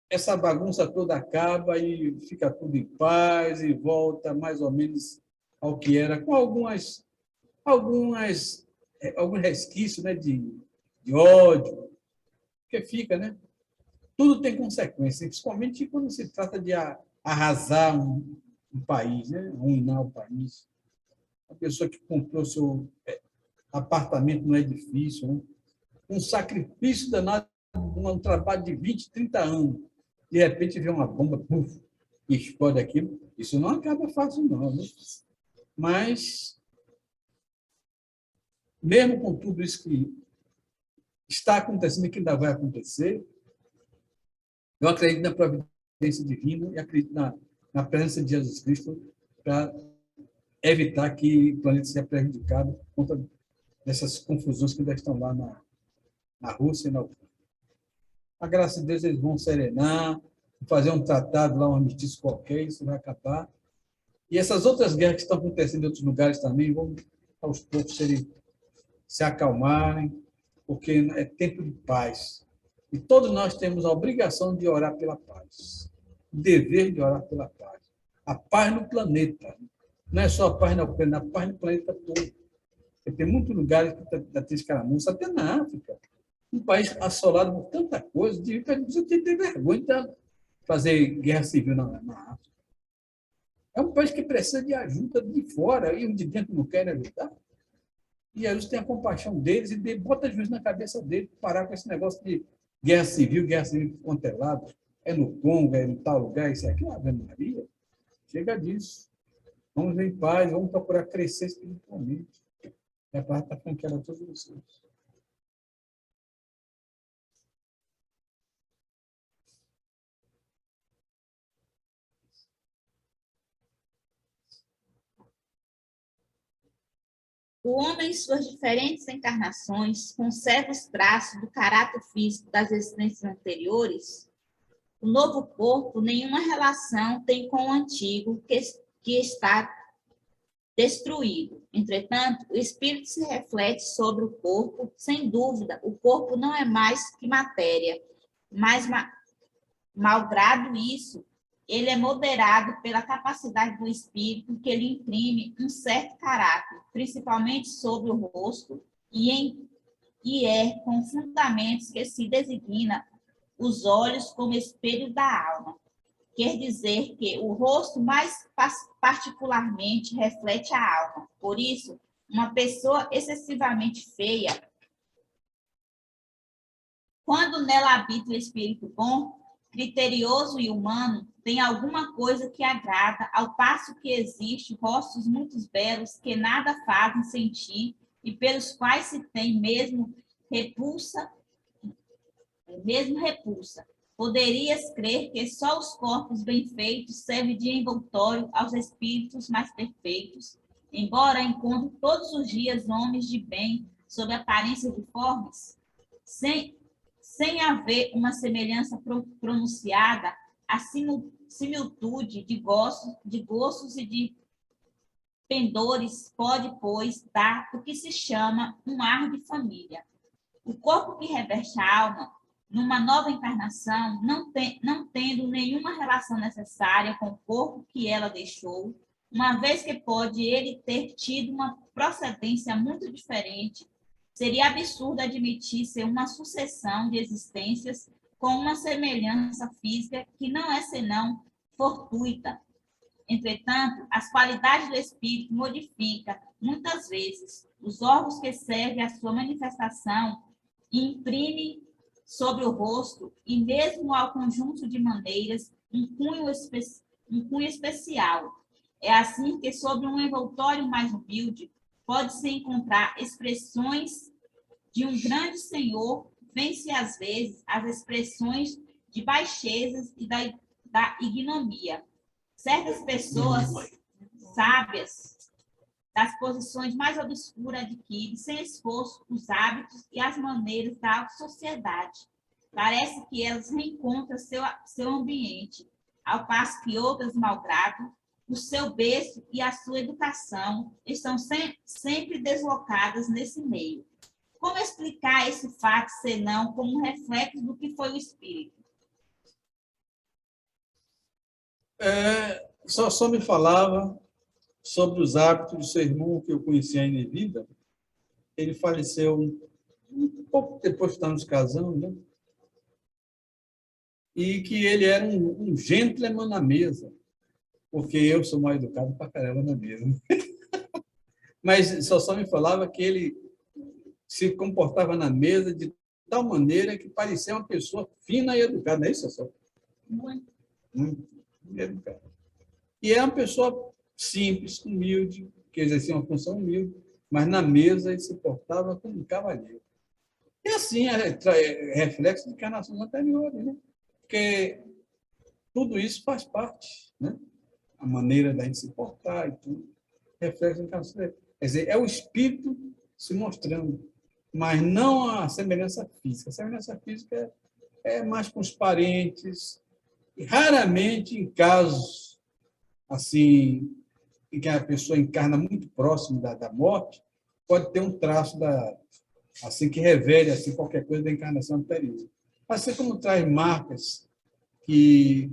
essa bagunça toda acaba e fica tudo em paz e volta mais ou menos ao que era, com alguns resquícios, né, de ódio, que fica, né? Tudo tem consequência, principalmente quando se trata de arrasar um país, né? Arruinar o país. A pessoa que comprou seu apartamento no edifício, né? Um sacrifício danado, um trabalho de 20, 30 anos. De repente vê uma bomba, puf, e explode aquilo. Isso não acaba fácil, não. Né? Mas, mesmo com tudo isso que está acontecendo e que ainda vai acontecer, eu acredito na providência divina e acredito na presença de Jesus Cristo para evitar que o planeta seja prejudicado por conta dessas confusões que ainda estão lá na Rússia e na Ucrânia. A graça de Deus, eles vão serenar, fazer um tratado lá, um armistício qualquer, isso vai acabar. E essas outras guerras que estão acontecendo em outros lugares também vão, aos poucos, se acalmarem, porque é tempo de paz. E todos nós temos a obrigação de orar pela paz, o dever de orar pela paz. A paz no planeta. Não é só a paz na Ucrânia, a paz no planeta todo. Porque tem muitos lugares que está tendo escaramuça, até na África. Um país assolado por tanta coisa, de você ter vergonha de fazer guerra civil na África. É um país que precisa de ajuda de fora, e os de dentro não querem ajudar. E Jesus tem a compaixão deles e bota juízo na cabeça deles, parar com esse negócio de guerra civil quanto é lado. É no Congo, é em tal lugar, isso aqui, Ave Maria. Chega disso. Vamos em paz, vamos procurar crescer espiritualmente. E a paz está com aquela a todos vocês. O homem, em suas diferentes encarnações, conserva os traços do caráter físico das existências anteriores. O novo corpo nenhuma relação tem com o antigo que está destruído. Entretanto, o espírito se reflete sobre o corpo. Sem dúvida, o corpo não é mais que matéria, mas, malgrado isso, ele é moderado pela capacidade do espírito que lhe imprime um certo caráter, principalmente sobre o rosto, e é com fundamentos que se designa os olhos como espelho da alma. Quer dizer que o rosto mais particularmente reflete a alma. Por isso, uma pessoa excessivamente feia, quando nela habita o espírito bom, criterioso e humano, tem alguma coisa que agrada, ao passo que existem rostos muito belos que nada fazem sentir e pelos quais se tem mesmo repulsa, poderias crer que só os corpos bem feitos servem de envoltório aos espíritos mais perfeitos, embora encontre todos os dias homens de bem sob aparências difformes, sem haver uma semelhança pronunciada, a similitude de gostos e de pendores pode, pois, dar o que se chama um ar de família. O corpo que reveste a alma, numa nova encarnação, não tendo nenhuma relação necessária com o corpo que ela deixou, uma vez que pode ele ter tido uma procedência muito diferente, seria absurdo admitir ser uma sucessão de existências com uma semelhança física que não é senão fortuita. Entretanto, as qualidades do espírito modificam, muitas vezes, os órgãos que servem à sua manifestação e imprime sobre o rosto e mesmo ao conjunto de maneiras um cunho especial. É assim que, sobre um envoltório mais humilde, pode-se encontrar expressões de um grande senhor, vence às vezes as expressões de baixezas e da ignomia. Certas pessoas sábias, das posições mais obscuras, adquirem, sem esforço, os hábitos e as maneiras da sociedade. Parece que elas reencontram seu ambiente, ao passo que outras, malgrado o seu berço e a sua educação, estão sempre deslocadas nesse meio. Como explicar esse fato, senão como um reflexo do que foi o espírito? Só me falava sobre os hábitos do seu irmão, que eu conhecia ainda em vida. Ele faleceu um pouco depois que estávamos casando, né? E que ele era um gentleman na mesa, porque eu sou mal educado pra caramba na mesa. Mas só me falava que ele se comportava na mesa de tal maneira que parecia uma pessoa fina e educada. Não é isso, só? Muito educada. E é uma pessoa simples, humilde, que exercia uma função humilde, mas na mesa ele se portava como um cavalheiro. E assim, é reflexo de encarnações anteriores, né? Porque tudo isso faz parte, né? A maneira da gente se portar e tudo, reflexo de encarnações. Quer dizer, é o espírito se mostrando, mas não a semelhança física. A semelhança física é mais com os parentes, e raramente em casos assim, em que a pessoa encarna muito próximo da morte, pode ter um traço assim que revele assim, qualquer coisa da encarnação anterior. Assim como traz marcas que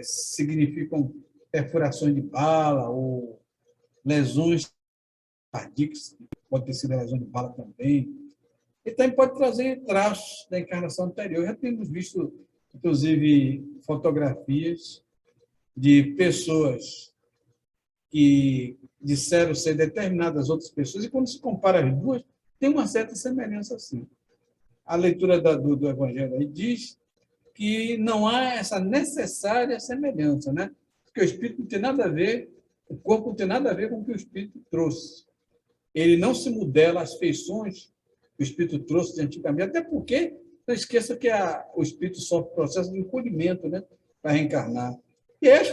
significam perfurações de bala ou lesões cardíacas, pode ter sido lesão de bala também. E também pode trazer traços da encarnação anterior. Já temos visto, inclusive, fotografias de pessoas que disseram ser determinadas outras pessoas, e quando se compara as duas, tem uma certa semelhança assim. A leitura do Evangelho aí diz que não há essa necessária semelhança, né? Porque o Espírito não tem nada a ver, o corpo não tem nada a ver com o que o Espírito trouxe. Ele não se modela às feições que o Espírito trouxe de antigamente, até porque, não esqueça que o Espírito sofre processo de encolhimento, né? Para reencarnar. E as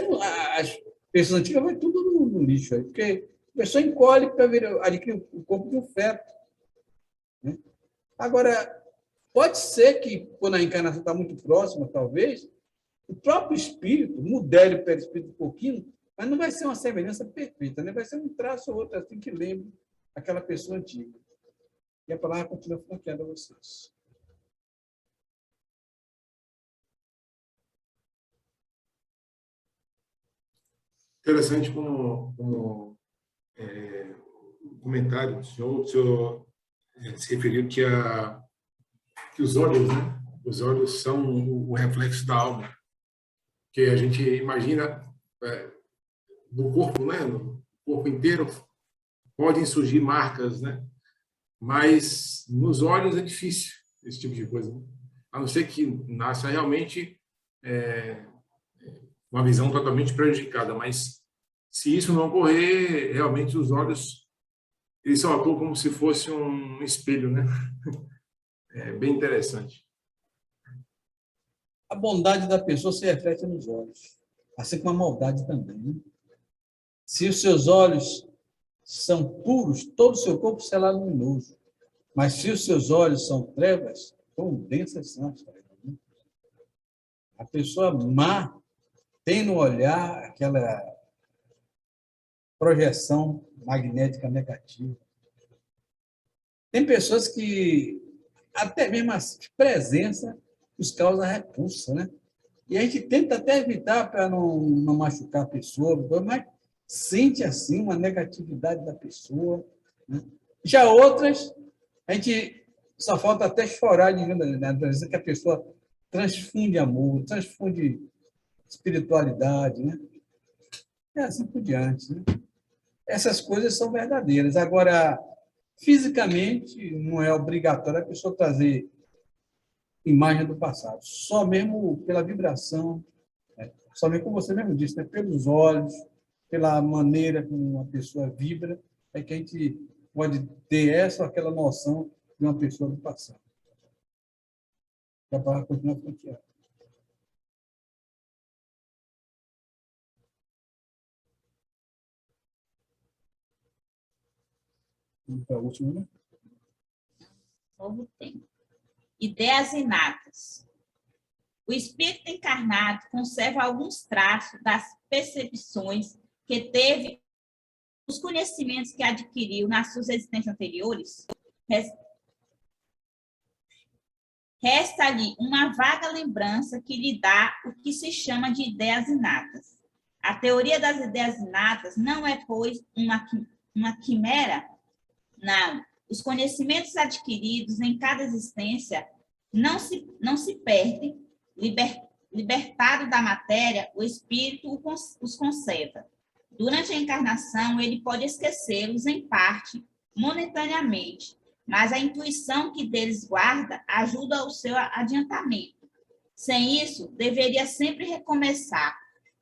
pessoas antigas vão tudo no lixo aí, porque a pessoa encolhe para adquirir o corpo de um feto, né? Agora, pode ser que, quando a encarnação está muito próxima, talvez, o próprio espírito modele o perispírito um pouquinho, mas não vai ser uma semelhança perfeita, né? Vai ser um traço ou outro assim que lembre aquela pessoa antiga. E a palavra continua franqueada a vocês. Interessante como o comentário do senhor, o senhor se referiu que os olhos, né? Os olhos são o reflexo da alma, que a gente imagina no corpo, né? No corpo inteiro podem surgir marcas, né? Mas nos olhos é difícil esse tipo de coisa, né? A não ser que nasça realmente uma visão totalmente prejudicada, mas se isso não ocorrer, realmente os olhos eles são atuam como se fosse um espelho, né? É bem interessante. A bondade da pessoa se reflete nos olhos, assim como a maldade também. Né? Se os seus olhos são puros, todo o seu corpo será luminoso. Mas se os seus olhos são trevas, quão densas são as trevas. Né? A pessoa má tem no olhar aquela projeção magnética negativa. Tem pessoas que, até mesmo a presença, os causa repulsa, né? E a gente tenta até evitar para não machucar a pessoa, mas sente, assim, uma negatividade da pessoa. Né? Já outras, a gente só falta até chorar de ver que a pessoa transfunde amor, transfunde espiritualidade, né? E assim por diante, né? Essas coisas são verdadeiras. Agora, fisicamente, não é obrigatório a pessoa trazer imagem do passado, só mesmo pela vibração, né? Só mesmo, como você mesmo disse, né? Pelos olhos, pela maneira como uma pessoa vibra, é que a gente pode ter essa ou aquela noção de uma pessoa do passado. Já para continuar fronteando. Vamos para a última, né? Novo tempo. Ideias inatas. O espírito encarnado conserva alguns traços das percepções que teve, os conhecimentos que adquiriu nas suas existências anteriores. Resta-lhe uma vaga lembrança que lhe dá o que se chama de ideias inatas. A teoria das ideias inatas não é, pois, uma quimera? Não. Os conhecimentos adquiridos em cada existência não se perdem. Libertado da matéria, o espírito os conserva. Durante a encarnação, ele pode esquecê-los em parte, momentaneamente, mas a intuição que deles guarda ajuda ao seu adiantamento. Sem isso, deveria sempre recomeçar.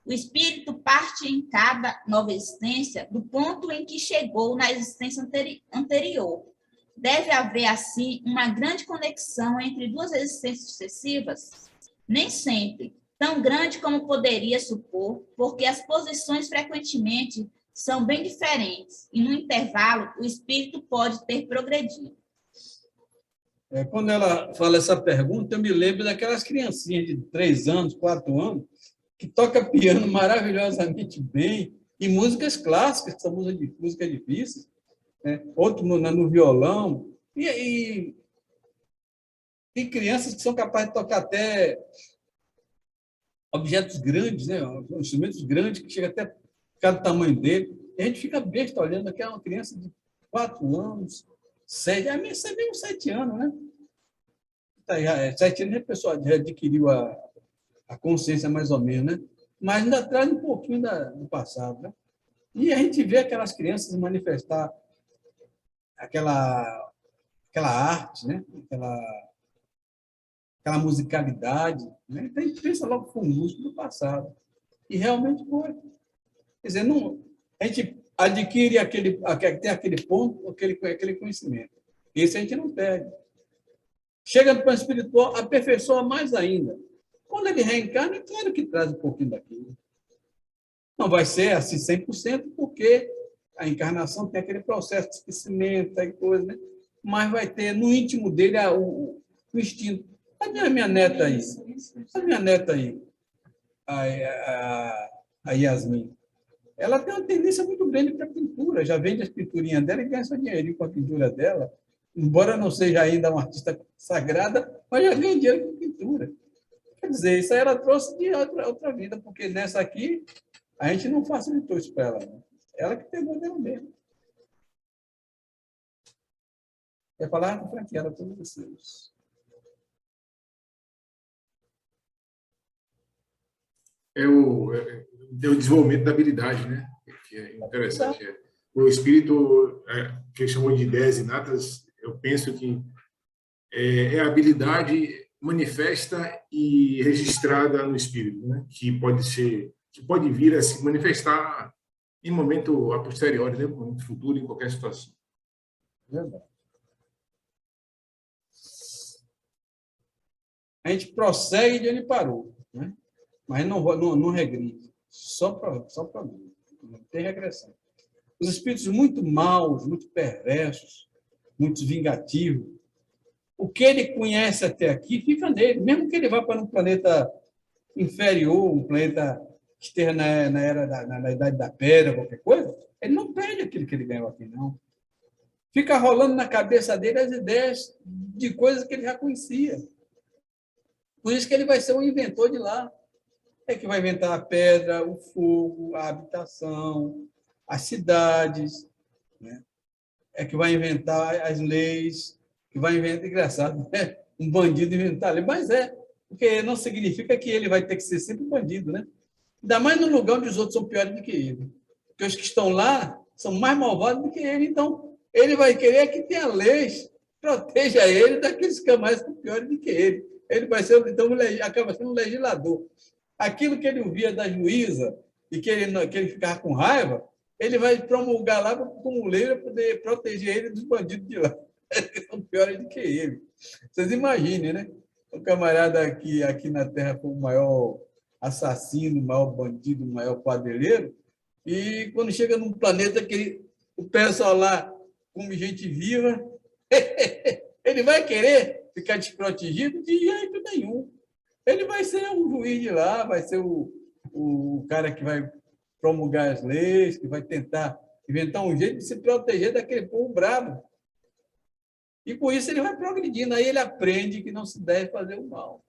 O espírito parte em cada nova existência do ponto em que chegou na existência anterior. Deve haver, assim, uma grande conexão entre duas existências sucessivas? Nem sempre, tão grande como poderia supor, porque as posições frequentemente são bem diferentes e, no intervalo, o espírito pode ter progredido. Quando ela fala essa pergunta, eu me lembro daquelas criancinhas de 3 anos, 4 anos, que toca piano maravilhosamente bem, e músicas clássicas, que são músicas difíceis, né? Outro no violão, e crianças que são capazes de tocar até objetos grandes, né? Instrumentos grandes, que chega até ficar do tamanho dele, e a gente fica besta olhando aqui, é uma criança de 4 anos, 7, a minha é mesmo 7 anos, né? 7 anos a pessoa já adquiriu a consciência mais ou menos, né? Mas ainda traz um pouquinho do passado, né? E a gente vê aquelas crianças manifestar aquela arte, né? Aquela musicalidade, né? Então a gente pensa logo que foi um músico do passado. E realmente foi. Quer dizer, não, a gente adquire tem aquele ponto, aquele conhecimento. Esse a gente não perde. Chega no plano espiritual, aperfeiçoa mais ainda. Quando ele reencarna, é claro que traz um pouquinho daquilo. Não vai ser assim 100%, porque a encarnação tem aquele processo de esquecimento, e coisa, né? Mas vai ter no íntimo dele o instinto. A minha neta aí, a Yasmin, ela tem uma tendência muito grande para pintura, já vende as pinturinhas dela e ganha seu dinheirinho com a pintura dela, embora não seja ainda uma artista sagrada, mas já ganha dinheiro com pintura. Quer dizer, isso aí ela trouxe de outra vida, porque nessa aqui a gente não facilitou isso para ela. Né? Ela que pegou dela mesmo. Quer falar? Franqueira, todos vocês. É o desenvolvimento da habilidade, né? Que é interessante. O espírito, que chamou de ideias inatas, eu penso que é a habilidade manifesta e registrada no espírito, né? Que pode vir a se manifestar em momento a posteriori, né? No momento futuro, em qualquer situação. Verdade. A gente prossegue de onde parou, né? Mas não regride. Só para mim. Não tem regressão. Os espíritos muito maus, muito perversos, muito vingativos, o que ele conhece até aqui fica nele. Mesmo que ele vá para um planeta inferior, um planeta que esteja na Idade da Pedra, qualquer coisa, ele não perde aquilo que ele ganhou aqui, não. Fica rolando na cabeça dele as ideias de coisas que ele já conhecia. Por isso que ele vai ser um inventor de lá. É que vai inventar a pedra, o fogo, a habitação, as cidades, né? É que vai inventar as leis, que vai inventar, engraçado, né? Um bandido inventar a lei, mas porque não significa que ele vai ter que ser sempre um bandido, né? Ainda mais no lugar onde os outros são piores do que ele. Porque os que estão lá são mais malvados do que ele, então ele vai querer que tenha leis, proteja ele daqueles que mais são piores do que ele. Ele vai ser, então, acaba sendo um legislador. Aquilo que ele ouvia da juíza e que ele ficava com raiva, ele vai promulgar lá como lei para poder proteger ele dos bandidos de lá, que são piores do que ele. Vocês imaginem, né? O camarada aqui na Terra foi o maior assassino, o maior bandido, o maior quadrilheiro, e quando chega num planeta que o pessoal lá come gente viva, ele vai querer ficar desprotegido de jeito nenhum. Ele vai ser o juiz de lá, vai ser o cara que vai promulgar as leis, que vai tentar inventar um jeito de se proteger daquele povo bravo. E com isso ele vai progredindo. Aí ele aprende que não se deve fazer o mal.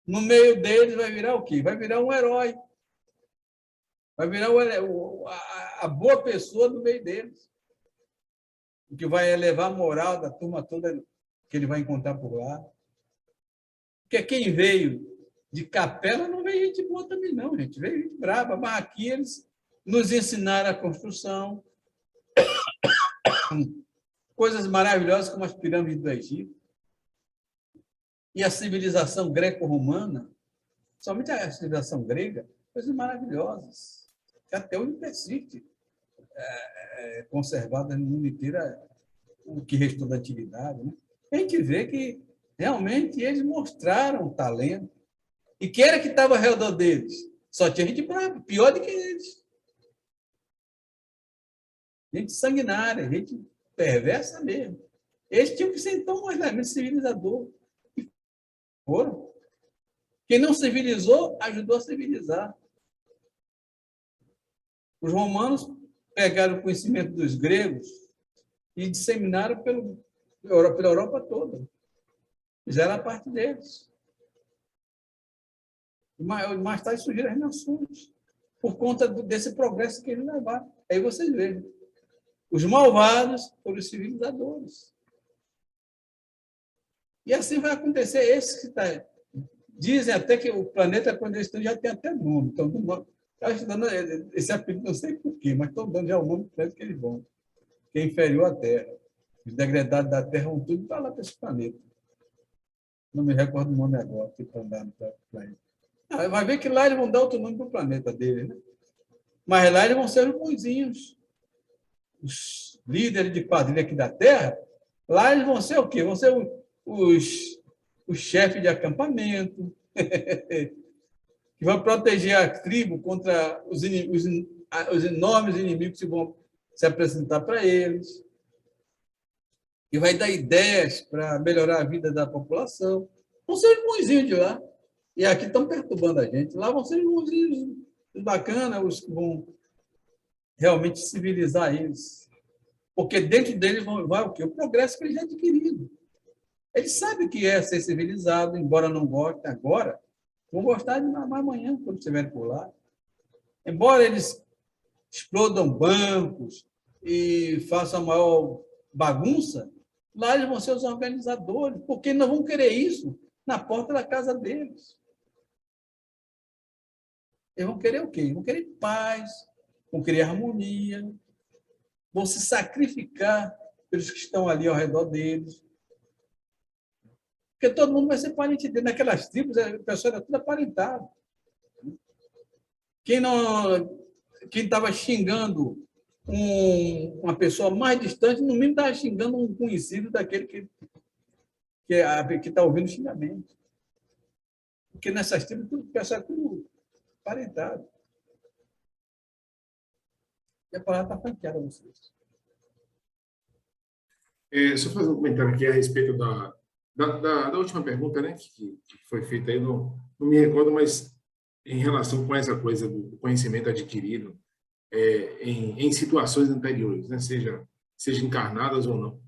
No meio deles vai virar o quê? Vai virar um herói. Vai virar a boa pessoa no meio deles. O que vai elevar a moral da turma toda que ele vai encontrar por lá. Porque quem veio de capela não veio gente boa também, não, gente. Veio gente brava. Mas aqui eles nos ensinaram a construção, coisas maravilhosas como as pirâmides do Egito. E a civilização greco-romana, somente a civilização grega, coisas maravilhosas, que até hoje persiste, conservada no mundo inteiro, o que restou da antiguidade. Né? A gente vê que realmente eles mostraram talento. E quem era que estava ao redor deles? Só tinha gente brava, pior do que eles. Gente sanguinária, gente perversa mesmo. Eles tinham que ser, então, um elemento civilizador. E foram. Quem não civilizou, ajudou a civilizar. Os romanos pegaram o conhecimento dos gregos e disseminaram pela Europa toda. Fizeram a parte deles. Mais tarde surgiram as nações, por conta desse progresso que eles levaram. Aí vocês veem. Os malvados foram os civilizadores. E assim vai acontecer. Dizem até que o planeta, quando eles estão, já tem até nome. Então, dando esse apelido, não sei porquê, mas estão dando já o nome do planeta que eles vão, que é inferior à Terra. Os degradados da Terra vão tudo para lá, para esse planeta. Não me recordo o nome agora, que estão dando para o planeta. Vai ver que lá eles vão dar outro nome para o planeta deles, né? Mas lá eles vão ser os bonzinhos. Os líderes de quadrilha aqui da Terra, lá eles vão ser o quê? Vão ser os chefes de acampamento, que vão proteger a tribo contra os enormes inimigos que vão se apresentar para eles, e vai dar ideias para melhorar a vida da população. Vão ser os bonzinhos de lá. E aqui estão perturbando a gente. Lá vão ser os bonzinhos bacanas, os que vão realmente civilizar eles. Porque dentro deles vai o quê? O progresso que eles já adquiriram. Eles sabem o que é ser civilizado, embora não gostem agora, vão gostar de mais amanhã, quando estiverem por lá. Embora eles explodam bancos e façam a maior bagunça, lá eles vão ser os organizadores, porque não vão querer isso na porta da casa deles. Eles vão querer o quê? Vão querer paz, vão querer harmonia, vão se sacrificar pelos que estão ali ao redor deles. Porque todo mundo vai ser parente dele. Naquelas tribos, o pessoal era tudo aparentado. Quem estava xingando uma pessoa mais distante, no mínimo está xingando um conhecido daquele que está ouvindo o xingamento. Porque nessas tribos, o pessoal é tudo parentado. E a palavra está franqueada a vocês. Só fazer um comentário aqui a respeito da última pergunta, né, que foi feita aí, não me recordo, mas em relação com essa coisa do conhecimento adquirido em situações anteriores, né, seja encarnadas ou não.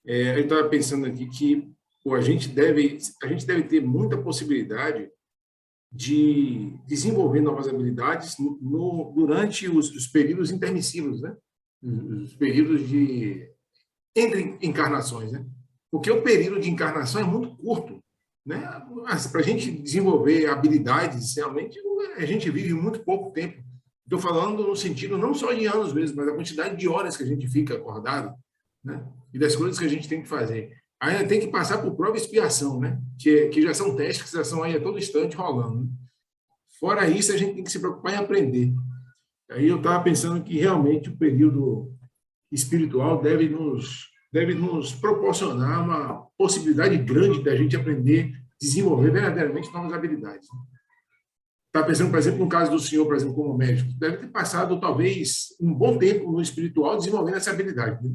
Eu estava pensando aqui que a gente deve ter muita possibilidade de desenvolver novas habilidades durante os períodos intermissivos, né, os períodos entre encarnações, né? Porque o período de encarnação é muito curto, né? Para a gente desenvolver habilidades, realmente, a gente vive muito pouco tempo. Estou falando no sentido não só de anos mesmo, mas a quantidade de horas que a gente fica acordado, né? E das coisas que a gente tem que fazer. Ainda tem que passar por prova e expiação, né? Que já são testes que já são aí a todo instante rolando, né? Fora isso, a gente tem que se preocupar em aprender. Aí eu estava pensando que realmente o período espiritual deve nos proporcionar uma possibilidade grande da gente aprender, desenvolver verdadeiramente novas habilidades. Está pensando, por exemplo, no caso do senhor, por exemplo, como médico, deve ter passado, talvez, um bom tempo no espiritual desenvolvendo essa habilidade, né?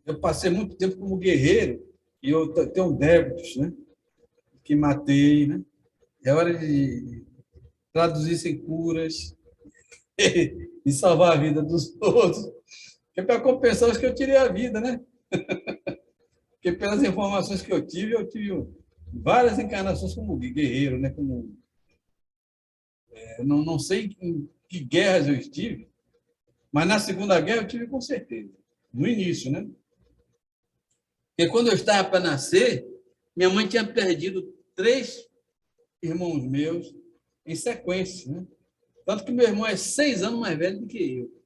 Eu passei muito tempo como guerreiro e eu tenho débitos, né? Que matei, né? É hora de traduzir sem curas e salvar a vida dos outros. Porque para compensar os que eu tirei a vida, né? Porque pelas informações que eu tive várias encarnações como guerreiro, né? Não sei em que guerras eu estive, mas na Segunda Guerra eu tive com certeza. No início, né? Porque quando eu estava para nascer, minha mãe tinha perdido 3 irmãos meus em sequência, né? Tanto que meu irmão é 6 anos mais velho do que eu.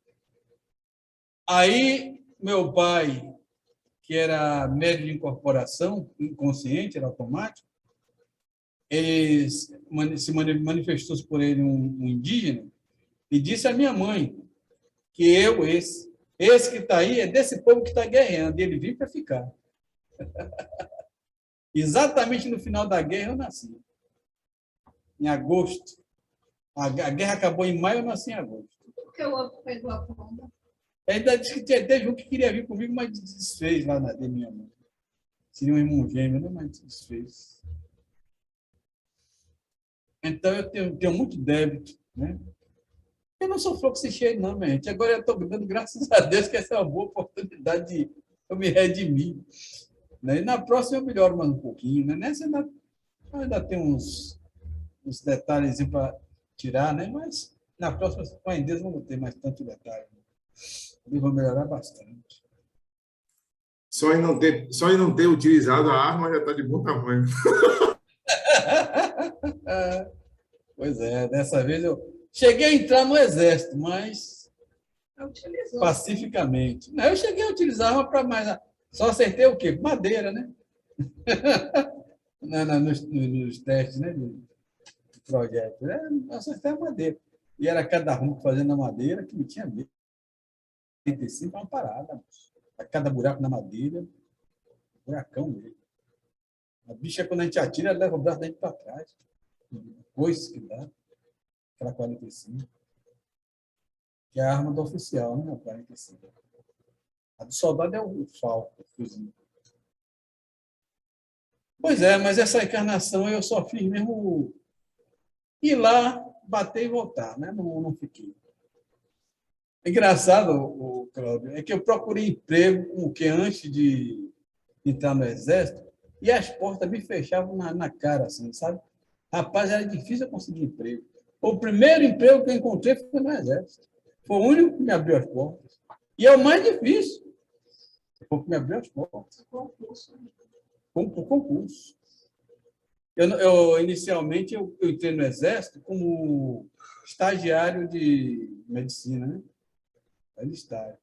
Aí, meu pai, que era médio de incorporação, inconsciente, era automático, ele manifestou-se por ele um indígena e disse à minha mãe que esse que está aí é desse povo que está guerreando, e ele veio para ficar. Exatamente no final da guerra eu nasci, em agosto. A guerra acabou em maio, eu nasci em agosto. Por que o outro pegou a pomba? Ainda disse que teve um que queria vir comigo, mas desfez lá de minha mãe. Seria um irmão gêmeo, né? Mas desfez. Então, eu tenho muito débito, né? Eu não sou fluxo cheio, não, minha gente. Agora eu estou dando graças a Deus que essa é uma boa oportunidade de eu me redimir. Né? E na próxima eu melhoro mais um pouquinho. Né? Nessa ainda tem uns detalhes para tirar, né? Mas na próxima, com a Deus, não vou ter mais tanto detalhe. Eu vou melhorar bastante. Só em não ter utilizado a arma já está de bom tamanho. Pois é, dessa vez eu cheguei a entrar no exército, mas pacificamente. Não, eu cheguei a utilizar arma para mais. Só acertei o quê? Madeira, né? Nos testes, né? Do projeto. Eu acertei a madeira. E era cada um fazendo a madeira que me tinha medo. 35 é uma parada. A cada buraco na madeira, buracão mesmo. A bicha, quando a gente atira, ela leva o braço da gente para trás. Coisa que dá. Aquela 45. Que é a arma do oficial, né? A 45. A do soldado é o falco, o fuzil. Pois é, mas essa encarnação eu só fiz mesmo ir lá, bater e voltar, né? Não fiquei. Engraçado, Cláudio, é que eu procurei emprego o que antes de entrar no exército e as portas me fechavam na cara, assim, sabe? Rapaz, era difícil eu conseguir emprego. O primeiro emprego que eu encontrei foi no exército. Foi o único que me abriu as portas. E é o mais difícil. Foi o que me abriu as portas. Por concurso. Inicialmente, eu entrei no exército como estagiário de medicina, né? Era estágio.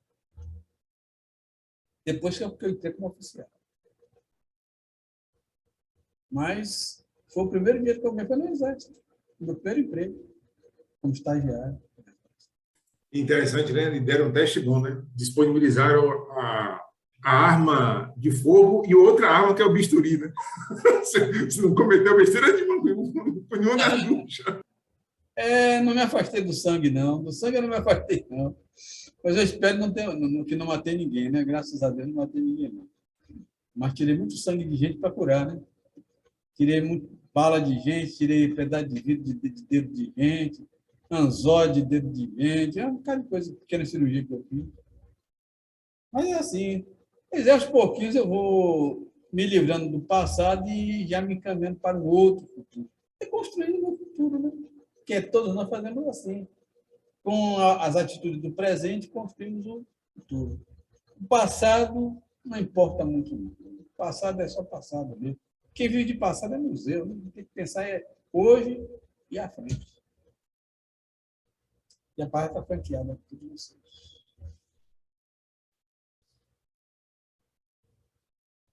Depois que eu entrei como oficial. Mas foi o primeiro dia que eu me foi no exército. Meu primeiro emprego, como estagiário. Interessante, né? Eles deram um teste bom, né? Disponibilizaram a arma de fogo e outra arma que é o bisturi, né? Se não cometeu besteira nenhuma, nenhuma das duas. Não me afastei do sangue, não. Do sangue eu não me afastei, não. Mas eu espero que não matei ninguém, né? Graças a Deus não matei ninguém, não. Mas tirei muito sangue de gente para curar, né? Tirei muito bala de gente, tirei pedaço de vidro de dedo de gente, anzol de dedo de gente, é um bocado de coisa, pequena cirurgia que eu fiz. Mas é assim, mas aos pouquinhos eu vou me livrando do passado e já me encaminhando para um outro futuro. E construindo o meu futuro, né? Porque todos nós fazemos assim. Com as atitudes do presente, construímos o futuro. O passado não importa muito. O passado é só passado mesmo. Quem vive de passado é museu. Né? Tem que pensar hoje e à frente. E a paz está franqueada para todos vocês.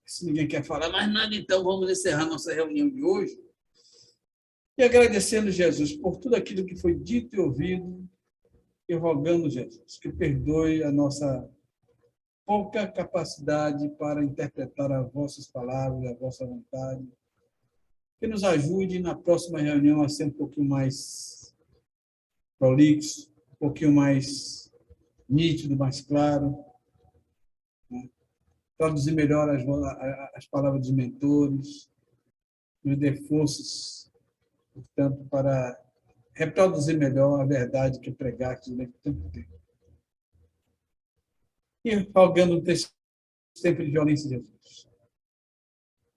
Se ninguém quer falar mais nada, então vamos encerrar nossa reunião de hoje. E agradecendo, Jesus, por tudo aquilo que foi dito e ouvido, e rogando, Jesus, que perdoe a nossa pouca capacidade para interpretar as vossas palavras, a vossa vontade, que nos ajude na próxima reunião a ser um pouquinho mais prolixo, um pouquinho mais nítido, mais claro, né? Traduzir melhor as palavras dos mentores, nos dê forças, portanto, para reproduzir melhor a verdade que pregaste durante tanto tempo. E rogando desse tempo de violência, Jesus,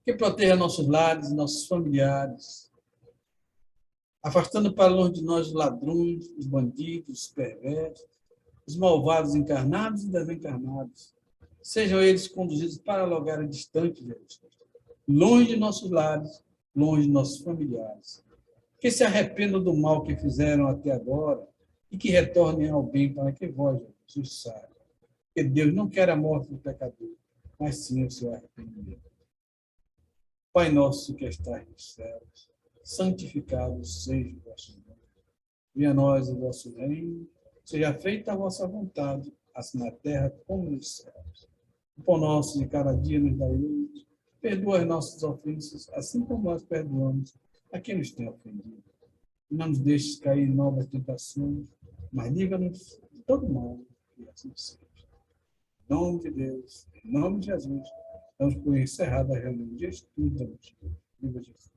que proteja nossos lares e nossos familiares, afastando para longe de nós os ladrões, os bandidos, os perversos, os malvados encarnados e desencarnados. Sejam eles conduzidos para lugares distantes, Jesus, longe de nossos lares, longe de nossos familiares. Que se arrependam do mal que fizeram até agora e que retornem ao bem para que vós, Jesus, saiba. Que Deus não quer a morte do pecador, mas sim o seu arrependimento. Pai nosso que estás nos céus, santificado seja o vosso nome. Venha a nós o vosso reino, seja feita a vossa vontade, assim na terra como nos céus. O pão nosso de cada dia nos dai hoje, perdoa as nossas ofensas, assim como nós perdoamos a quem nos tem ofendido. E não nos deixes cair em novas tentações, mas livra-nos de todo mal, e assim seja. Em nome de Deus, em nome de Jesus, damos por encerrada a reunião de estudo da noite. Viva Jesus.